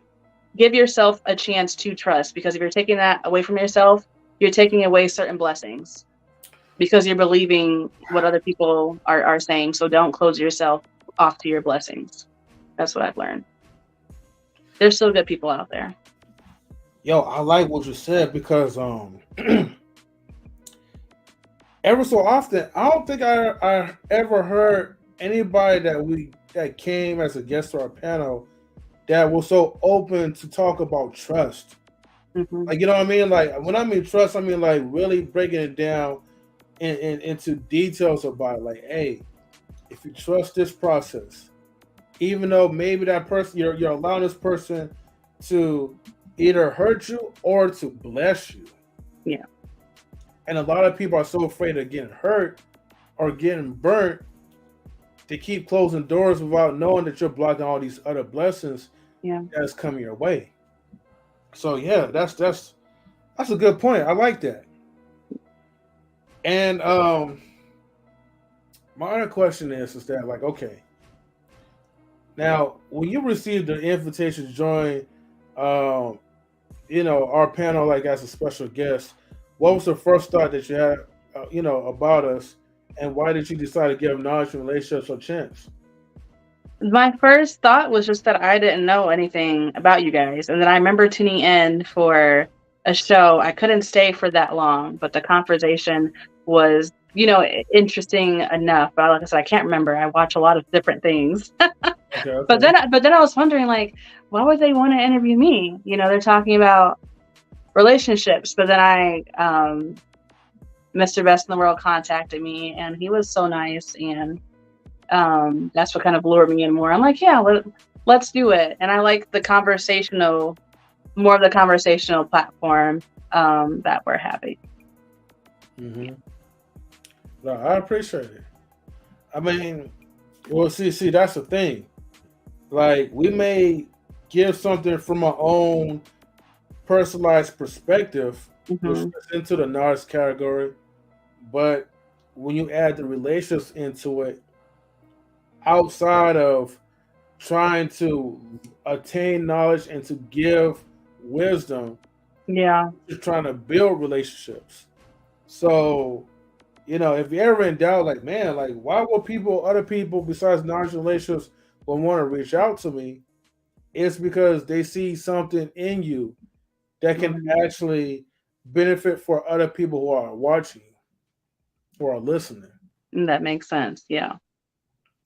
yourself a chance to trust, because if you're taking that away from yourself, you're taking away certain blessings because you're believing what other people are saying. So don't close yourself off to your blessings. That's what I've learned. There's still good people out there. Yo, I like what you said, because ever so often, I don't think I ever heard anybody that came as a guest to our panel that was so open to talk about trust. Mm-hmm. Like, you know what I mean? Like, when I mean trust, I mean like really breaking it down into details about it. Like, hey, if you trust this process, even though maybe that person you're allowing this person to either hurt you or to bless you. Yeah. And a lot of people are so afraid of getting hurt or getting burnt, they keep closing doors without knowing that you're blocking all these other blessings that's coming your way. So yeah, that's a good point. I like that. And my other question is that, like, okay, now when you received the invitation to join our panel, like as a special guest, what was the first thought that you had about us, and why did you decide to give Knowledge and Relationships a chance? My first thought was just that I didn't know anything about you guys. And then I remember tuning in for a show. I couldn't stay for that long, but the conversation was, interesting enough. But like I said, I can't remember. I watch a lot of different things. Okay. But then I was wondering, like, why would they want to interview me? They're talking about relationships. But then Mr. Best in the World contacted me, and he was so nice, and that's what kind of lured me in more. I'm like, yeah, let's do it. And I like more of the conversational platform that we're having. Mm-hmm. No, I appreciate it. I mean, well, see, that's the thing. Like, we may give something from our own personalized perspective, which fits into the knowledge category, but when you add the relationships into it, outside of trying to attain knowledge and to give wisdom, you're trying to build relationships. So, if you're ever in doubt, like, man, like, why would other people besides knowledge and relationships will want to reach out to me? It's because they see something in you that can actually benefit for other people who are watching, who are listening. That makes sense. Yeah.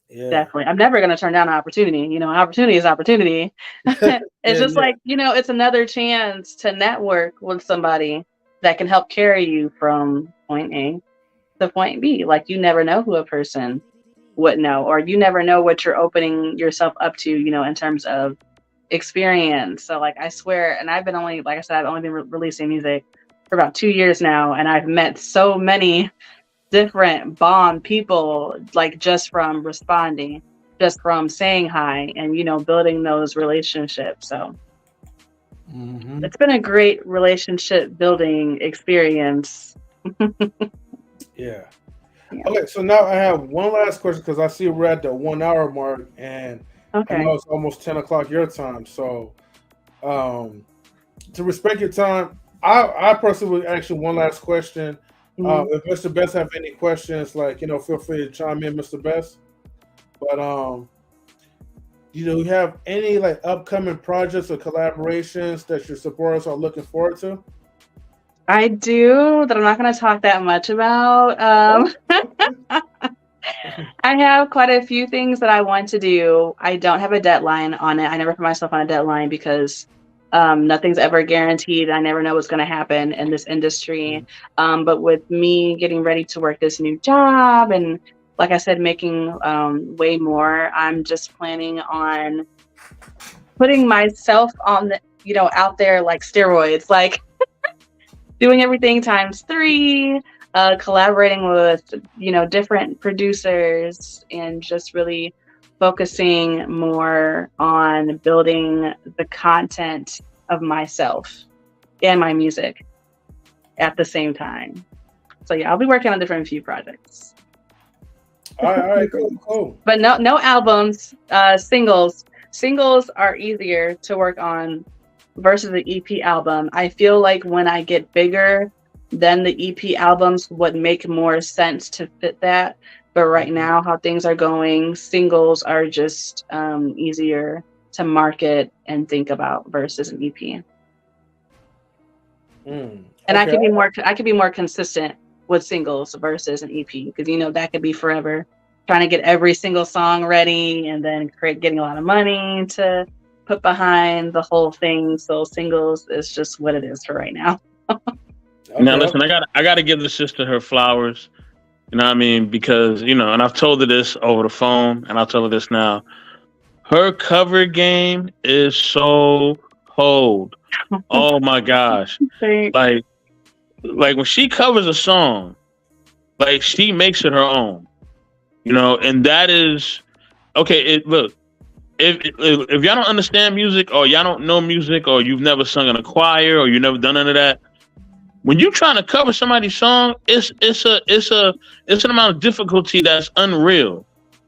Yeah. Definitely. I'm never going to turn down an opportunity. You know, opportunity is opportunity. It's just like, you know, it's another chance to network with somebody that can help carry you from point A to point B. Like, you never know who a person would know, or you never know what you're opening yourself up to, you know, in terms of experience. So like, I swear, and I've been only, like I said, I've only been releasing music for about 2 years now, and I've met so many different bomb people, like just from responding, just from saying hi, and, you know, building those relationships. So it's been a great relationship building experience. Yeah. Okay, so now I have one last question, because I see we're at the 1 hour mark, and I know it's almost 10 o'clock your time. So to respect your time, I personally would ask you one last question. If Mr. Best have any questions, like, you know, feel free to chime in, Mr. Best. But you know, you have any like upcoming projects or collaborations that your supporters are looking forward to? I do, that I'm not going to talk that much about. I have quite a few things that I want to do. I don't have a deadline on it. I never put myself on a deadline, because nothing's ever guaranteed. I never know what's going to happen in this industry. But with me getting ready to work this new job, and like I said, making way more, I'm just planning on putting myself on the, you know, out there like steroids, like doing everything ×3, collaborating with, you know, different producers, and just really focusing more on building the content of myself and my music at the same time. So yeah, I'll be working on different few projects. All right, cool. But no albums, singles. Singles are easier to work on versus the EP album. I feel like when I get bigger, then the EP albums would make more sense to fit that. But right now, how things are going, singles are just easier to market and think about versus an EP. And I could be more consistent with singles versus an EP, because, you know, that could be forever trying to get every single song ready, and then getting a lot of money to put behind the whole thing. So singles is just what it is for right now. Now listen, I gotta give the sister her flowers. You know what I mean? Because, you know, and I've told her this over the phone, and I'll tell her this now. Her cover game is so cold. Oh my gosh. Like when she covers a song, like, she makes it her own. You know, and that is okay. Look, if y'all don't understand music, or y'all don't know music, or you've never sung in a choir, or you've never done any of that, when you're trying to cover somebody's song, it's an amount of difficulty that's unreal.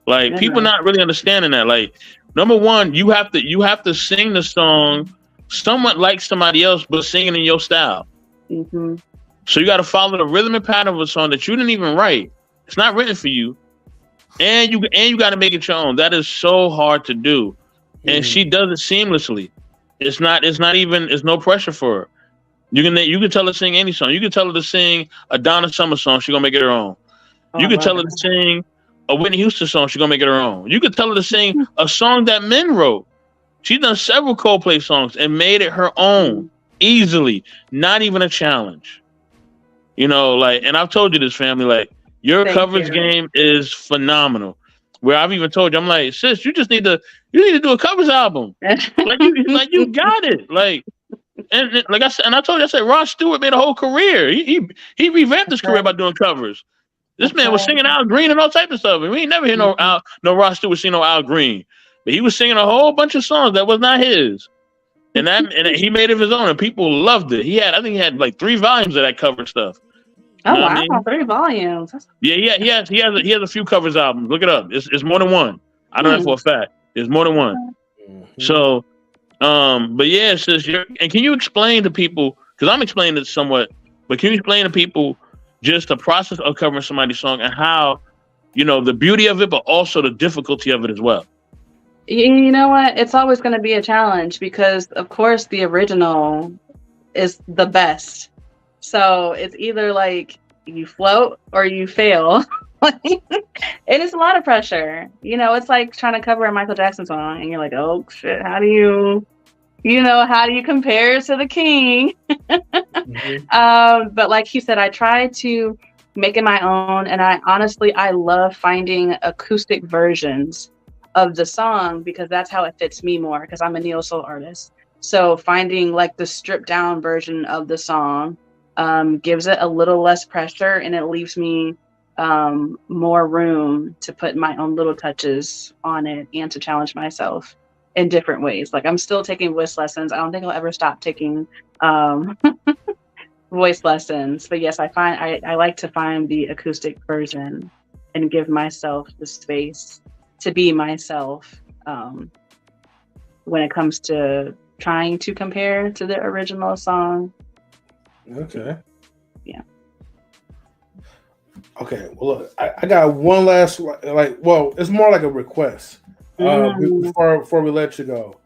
Like, people not really understanding that. Like, number one, you have to sing the song somewhat like somebody else, but singing in your style. So you got to follow the rhythm and pattern of a song that you didn't even write. It's not written for you, and you got to make it your own. That is so hard to do, and she does it seamlessly. It's no pressure for her. You can tell her to sing any song. You can tell her to sing a Donna Summer song. She's gonna make it her own. You can tell her to sing a Whitney Houston song. She's gonna make it her own. You could tell her to sing a song that men wrote. She's done several Coldplay songs and made it her own easily. Not even a challenge. You know, like, and I've told you this, family, like, your coverage game is phenomenal. Where I've even told you, I'm like, sis, you need to do a covers album. like you got it. Like, and like I said, and I told you, I said, Rod Stewart made a whole career. He revamped his career by doing covers. This man was singing Al Green and all types of stuff. And we ain't never hear no Rod Stewart sing no Al Green. But he was singing a whole bunch of songs that was not his. And he made it his own, and people loved it. I think he had like 3 volumes of that cover stuff. Oh wow, I mean? 3 volumes. Yeah, he has a few covers albums. Look it up. It's more than one. I know that for a fact. It's more than one. So but yeah, sis, and can you explain to people, because I'm explaining it somewhat, but can you explain to people just the process of covering somebody's song, and how, you know, the beauty of it, but also the difficulty of it as well? You know what? It's always going to be a challenge, because of course the original is the best. So it's either like you float or you fail. It is a lot of pressure. You know, it's like trying to cover a Michael Jackson song, and you're like, oh shit, how do you compare to the king? But like he said, I try to make it my own, and I love finding acoustic versions of the song because that's how it fits me more, because I'm a neo soul artist. So finding like the stripped down version of the song gives it a little less pressure, and it leaves me more room to put my own little touches on it and to challenge myself in different ways. Like I'm still taking voice lessons. I don't think I'll ever stop taking voice lessons. But yes, I like to find the acoustic version and give myself the space to be myself when it comes to trying to compare to the original song. Okay. Yeah. Okay. Well, look, I got one last it's more like a request before we let you go.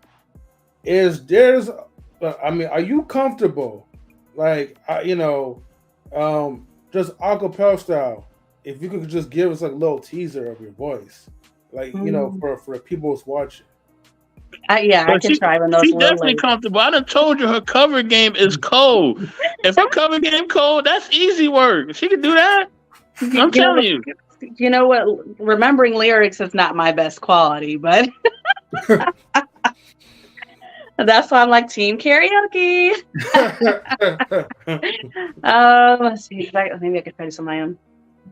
Are you comfortable, just acapella style? If you could just give us like a little teaser of your voice, for people who's watching. I can try when those. She's definitely comfortable. I done told you her cover game is cold. If her cover game cold, that's easy work. She can do that. I'm telling you. You know what? Remembering lyrics is not my best quality, but that's why I'm like team karaoke. Let's see. Maybe I could try this on my own.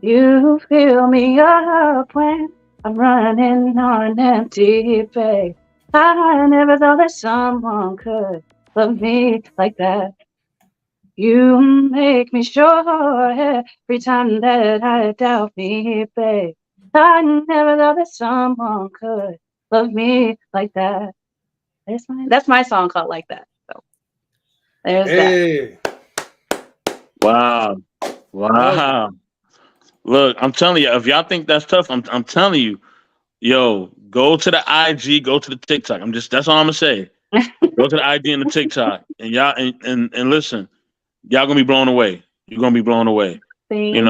You fill me up when I'm running on empty, babe. I never thought that someone could love me like that. You make me sure every time that I doubt me, babe. I never thought that someone could love me like that. That's my song called Like That. So there's that. Wow. Look, I'm telling you, if y'all think that's tough, I'm telling you, yo, go to the IG, go to the TikTok. That's all I'm gonna say. Go to the IG and the TikTok, and y'all and listen, y'all gonna be blown away. You're gonna be blown away. Thank you.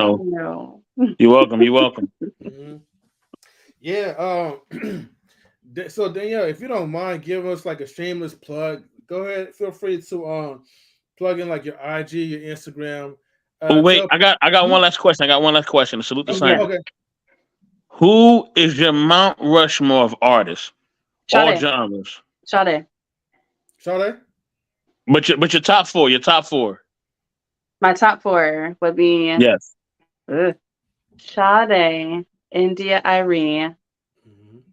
You're welcome. You're welcome. Mm-hmm. Yeah. So Danyielle, if you don't mind, give us like a shameless plug. Go ahead. Feel free to plug in like your IG, your Instagram. Wait, I got one last question. To salute the sign. Okay. Who is your Mount Rushmore of artists? Sade. All genres. Sade? But your top four. My top four would be yes. Sade, India Irene,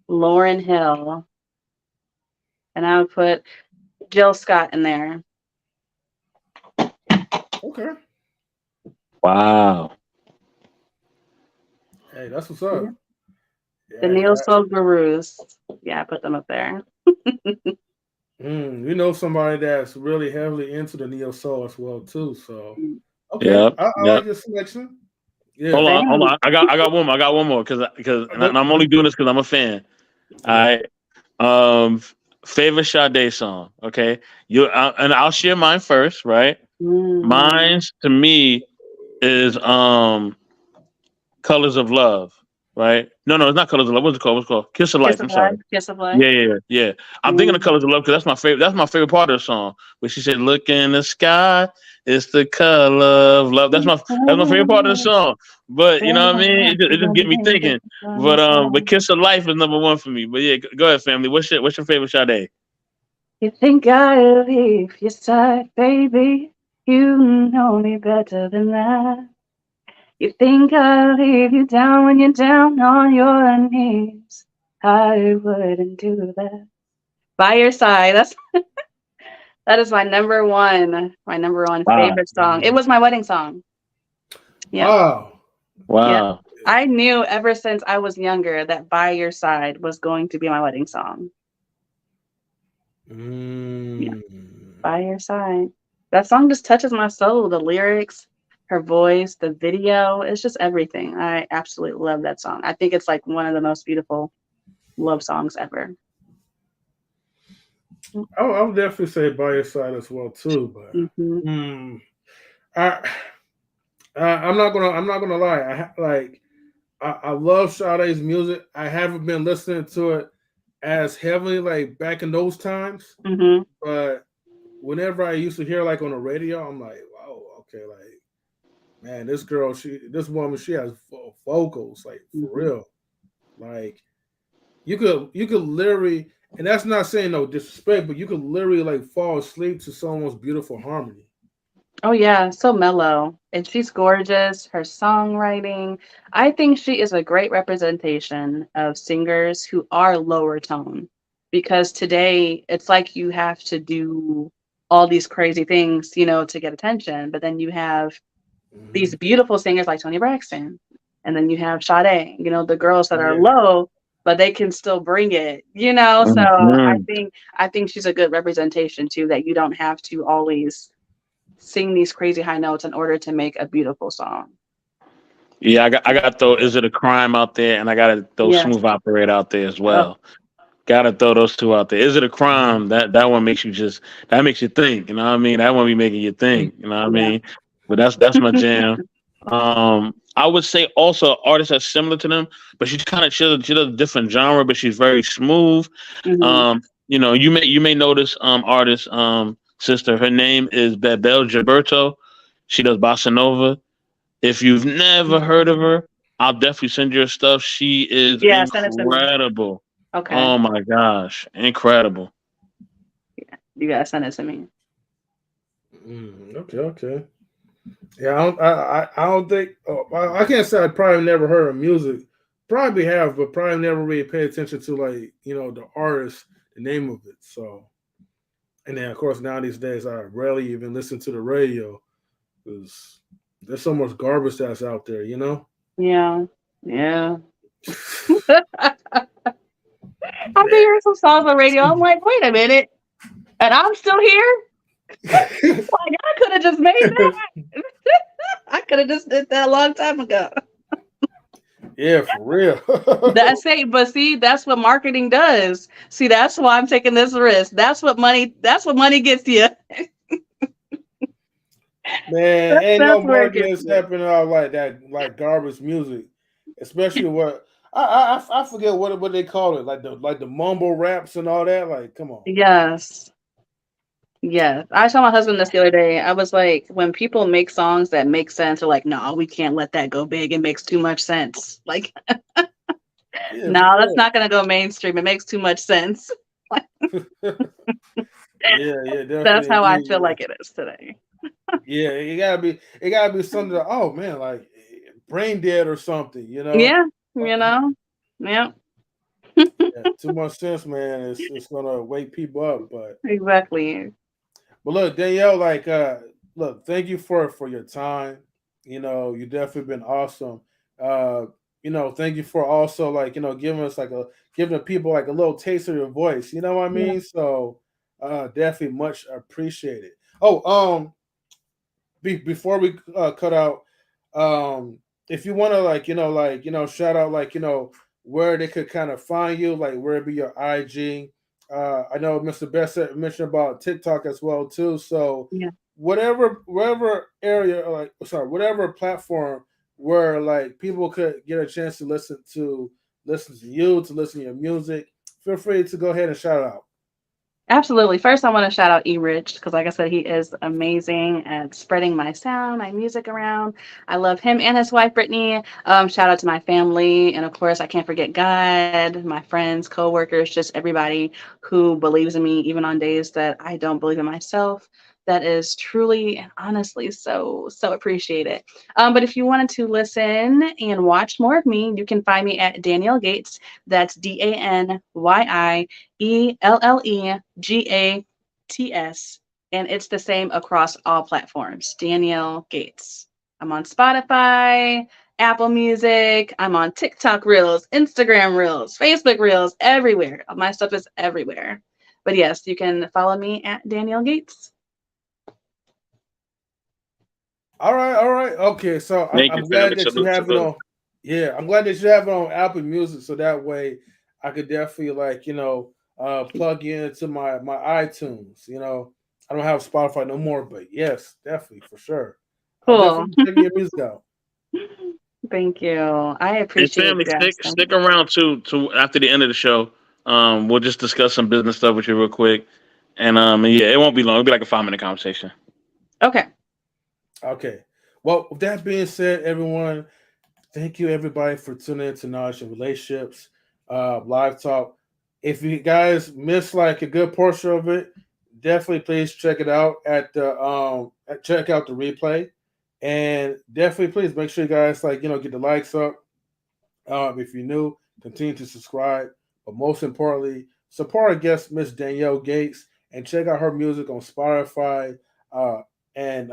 Lauryn Hill, and I would put Jill Scott in there. Okay. Wow. Hey, that's what's up. The Neo Soul Gurus. Yeah, I put them up there. We know somebody that's really heavily into the Neo Soul as well too. So okay, yep. I like your selection. Yeah. Hold on. I got one more because I'm only doing this because I'm a fan. All right. Favorite Sade song. Okay. And I'll share mine first. Right. Mine's to me is Colors of Love. Right? No, it's not Colors of Love. What's it called? Kiss of Life. I'm sorry. Kiss of Life. Yeah. I'm thinking of Colors of Love because that's my favorite. That's my favorite part of the song. Where she said, "Look in the sky, it's the color of love." That's my favorite part of the song. But you know what I mean? It just get me thinking. But Kiss of Life is number one for me. But yeah, go ahead, family. What's your favorite Sade? You think I'll leave your side, baby? You know me better than that. You think I'll leave you down when you're down on your knees? I wouldn't do that. By Your Side. That is my number one favorite song. It was my wedding song. Yeah. Wow. Yeah. I knew ever since I was younger that By Your Side was going to be my wedding song. Yeah. By Your Side. That song just touches my soul. The lyrics, her voice, the video, it's just everything. I absolutely love that song. I think it's like one of the most beautiful love songs ever. I would definitely say By Your Side as well too, but I'm not gonna lie. I love Sade's music. I haven't been listening to it as heavily like back in those times, but whenever I used to hear like on the radio, I'm like, wow, okay, like man, this woman, she has vocals like for real. Like you could literally, and that's not saying no disrespect, but you could literally like fall asleep to someone's beautiful harmony. Oh yeah, so mellow. And she's gorgeous. Her songwriting. I think she is a great representation of singers who are lower tone. Because today it's like you have to do all these crazy things, to get attention. But then you have these beautiful singers like Toni Braxton. And then you have Sade, the girls that are low, but they can still bring it, So I think she's a good representation too, that you don't have to always sing these crazy high notes in order to make a beautiful song. Yeah, I got throw Is It a Crime out there, and I got to throw Smooth Operator out there as well. Got to throw those two out there. Is It a Crime? That one makes you think. You know what I mean? That one be making you think. You know what I mean? But that's my jam. I would say also an artist that's similar to them, but she does a different genre, but she's very smooth. You may notice artist sister. Her name is Bebel Gilberto. She does bossa nova. If you've never heard of her, I'll definitely send you her stuff. She is incredible. Okay. Oh my gosh, incredible. Yeah, you gotta send it to me. Okay. Yeah, I don't think I can't say I probably never heard of music. Probably have, but probably never really paid attention to like the artist, the name of it. So, and then of course now these days I rarely even listen to the radio because there's so much garbage that's out there. Yeah. I've been hearing some songs on radio. I'm like, wait a minute, and I'm still here. Like I could have just made that. I could have just did that a long time ago. Yeah, for real. But see, that's what marketing does. See, that's why I'm taking this risk. That's what money gets you. Man, ain't no marketing stepping out like that, like garbage music, especially what I forget what they call it, like the mumble raps and all that. Like, come on. Yes. I told my husband this the other day. I was like, when people make songs that make sense, they're like, no, we can't let that go big. It makes too much sense. Like, no, that's not gonna go mainstream. It makes too much sense. Yeah, definitely. That's how I feel like it is today. Yeah, it gotta be something that, oh man, like brain dead or something, Yeah, yeah. Too much sense, man. It's gonna wake people up, but exactly. But look, Danyielle, look, thank you for your time. You definitely been awesome. Thank you for also giving us giving the people like a little taste of your voice. You know what I mean? Yeah. So definitely much appreciated. Oh, before we cut out, if you want to shout out where they could kind of find you, like where it be your IG. I know Mr. Best mentioned about TikTok as well too. So whatever area, whatever platform where people could get a chance to listen to you, to listen to your music, feel free to go ahead and shout out. Absolutely. First, I want to shout out EazilyRigged because, like I said, he is amazing at spreading my sound, my music around. I love him and his wife, Brittany. Shout out to my family. And, of course, I can't forget God, my friends, coworkers, just everybody who believes in me, even on days that I don't believe in myself. That is truly and honestly so appreciated. But if you wanted to listen and watch more of me, you can find me at Danyielle Gates. That's DanyielleGates. And it's the same across all platforms. Danyielle Gates. I'm on Spotify, Apple Music. I'm on TikTok Reels, Instagram Reels, Facebook Reels, everywhere. My stuff is everywhere. But yes, you can follow me at Danyielle Gates. All right. Okay, so I'm glad that you have it on. Yeah, I'm glad that you have it on Apple Music, so that way I could definitely plug into my iTunes. I don't have Spotify no more, but yes, definitely for sure. Cool. I'll definitely check your music out. Thank you. I And appreciate family, that. stick around to after the end of the show. We'll just discuss some business stuff with you real quick, and yeah, it won't be long. It'll be like a 5-minute conversation. Okay. Okay. Well, with that being said, everyone, thank you everybody for tuning in to Knowledge and Relationships live talk. If you guys missed like a good portion of it, definitely please check it out at the check out the replay, and definitely please make sure you guys get the likes up. If you're new, continue to subscribe, but most importantly, support our guest Miss Danyielle Gates and check out her music on Spotify and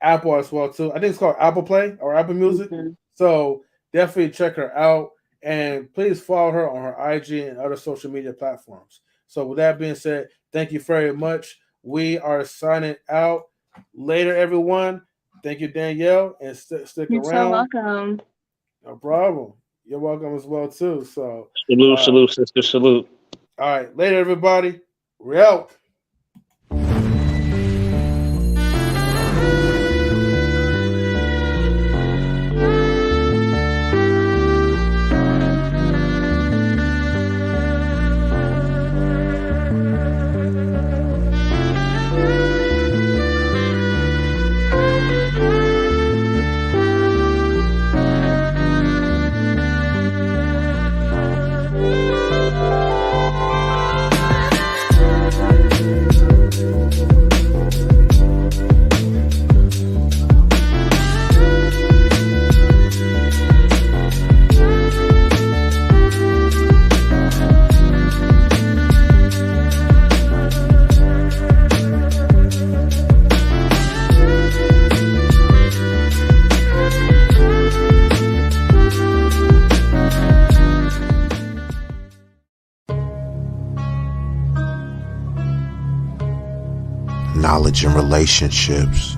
Apple as well too. I think it's called Apple Play or Apple Music. Mm-hmm. So definitely check her out, and please follow her on her IG and other social media platforms. So with that being said, thank you very much. We are signing out. Later, everyone. Thank you, Danyielle, and stick You're around. So welcome. No problem. You're welcome as well too. So salute, sister, salute. All right, later, everybody. We're out. Knowledge and relationships.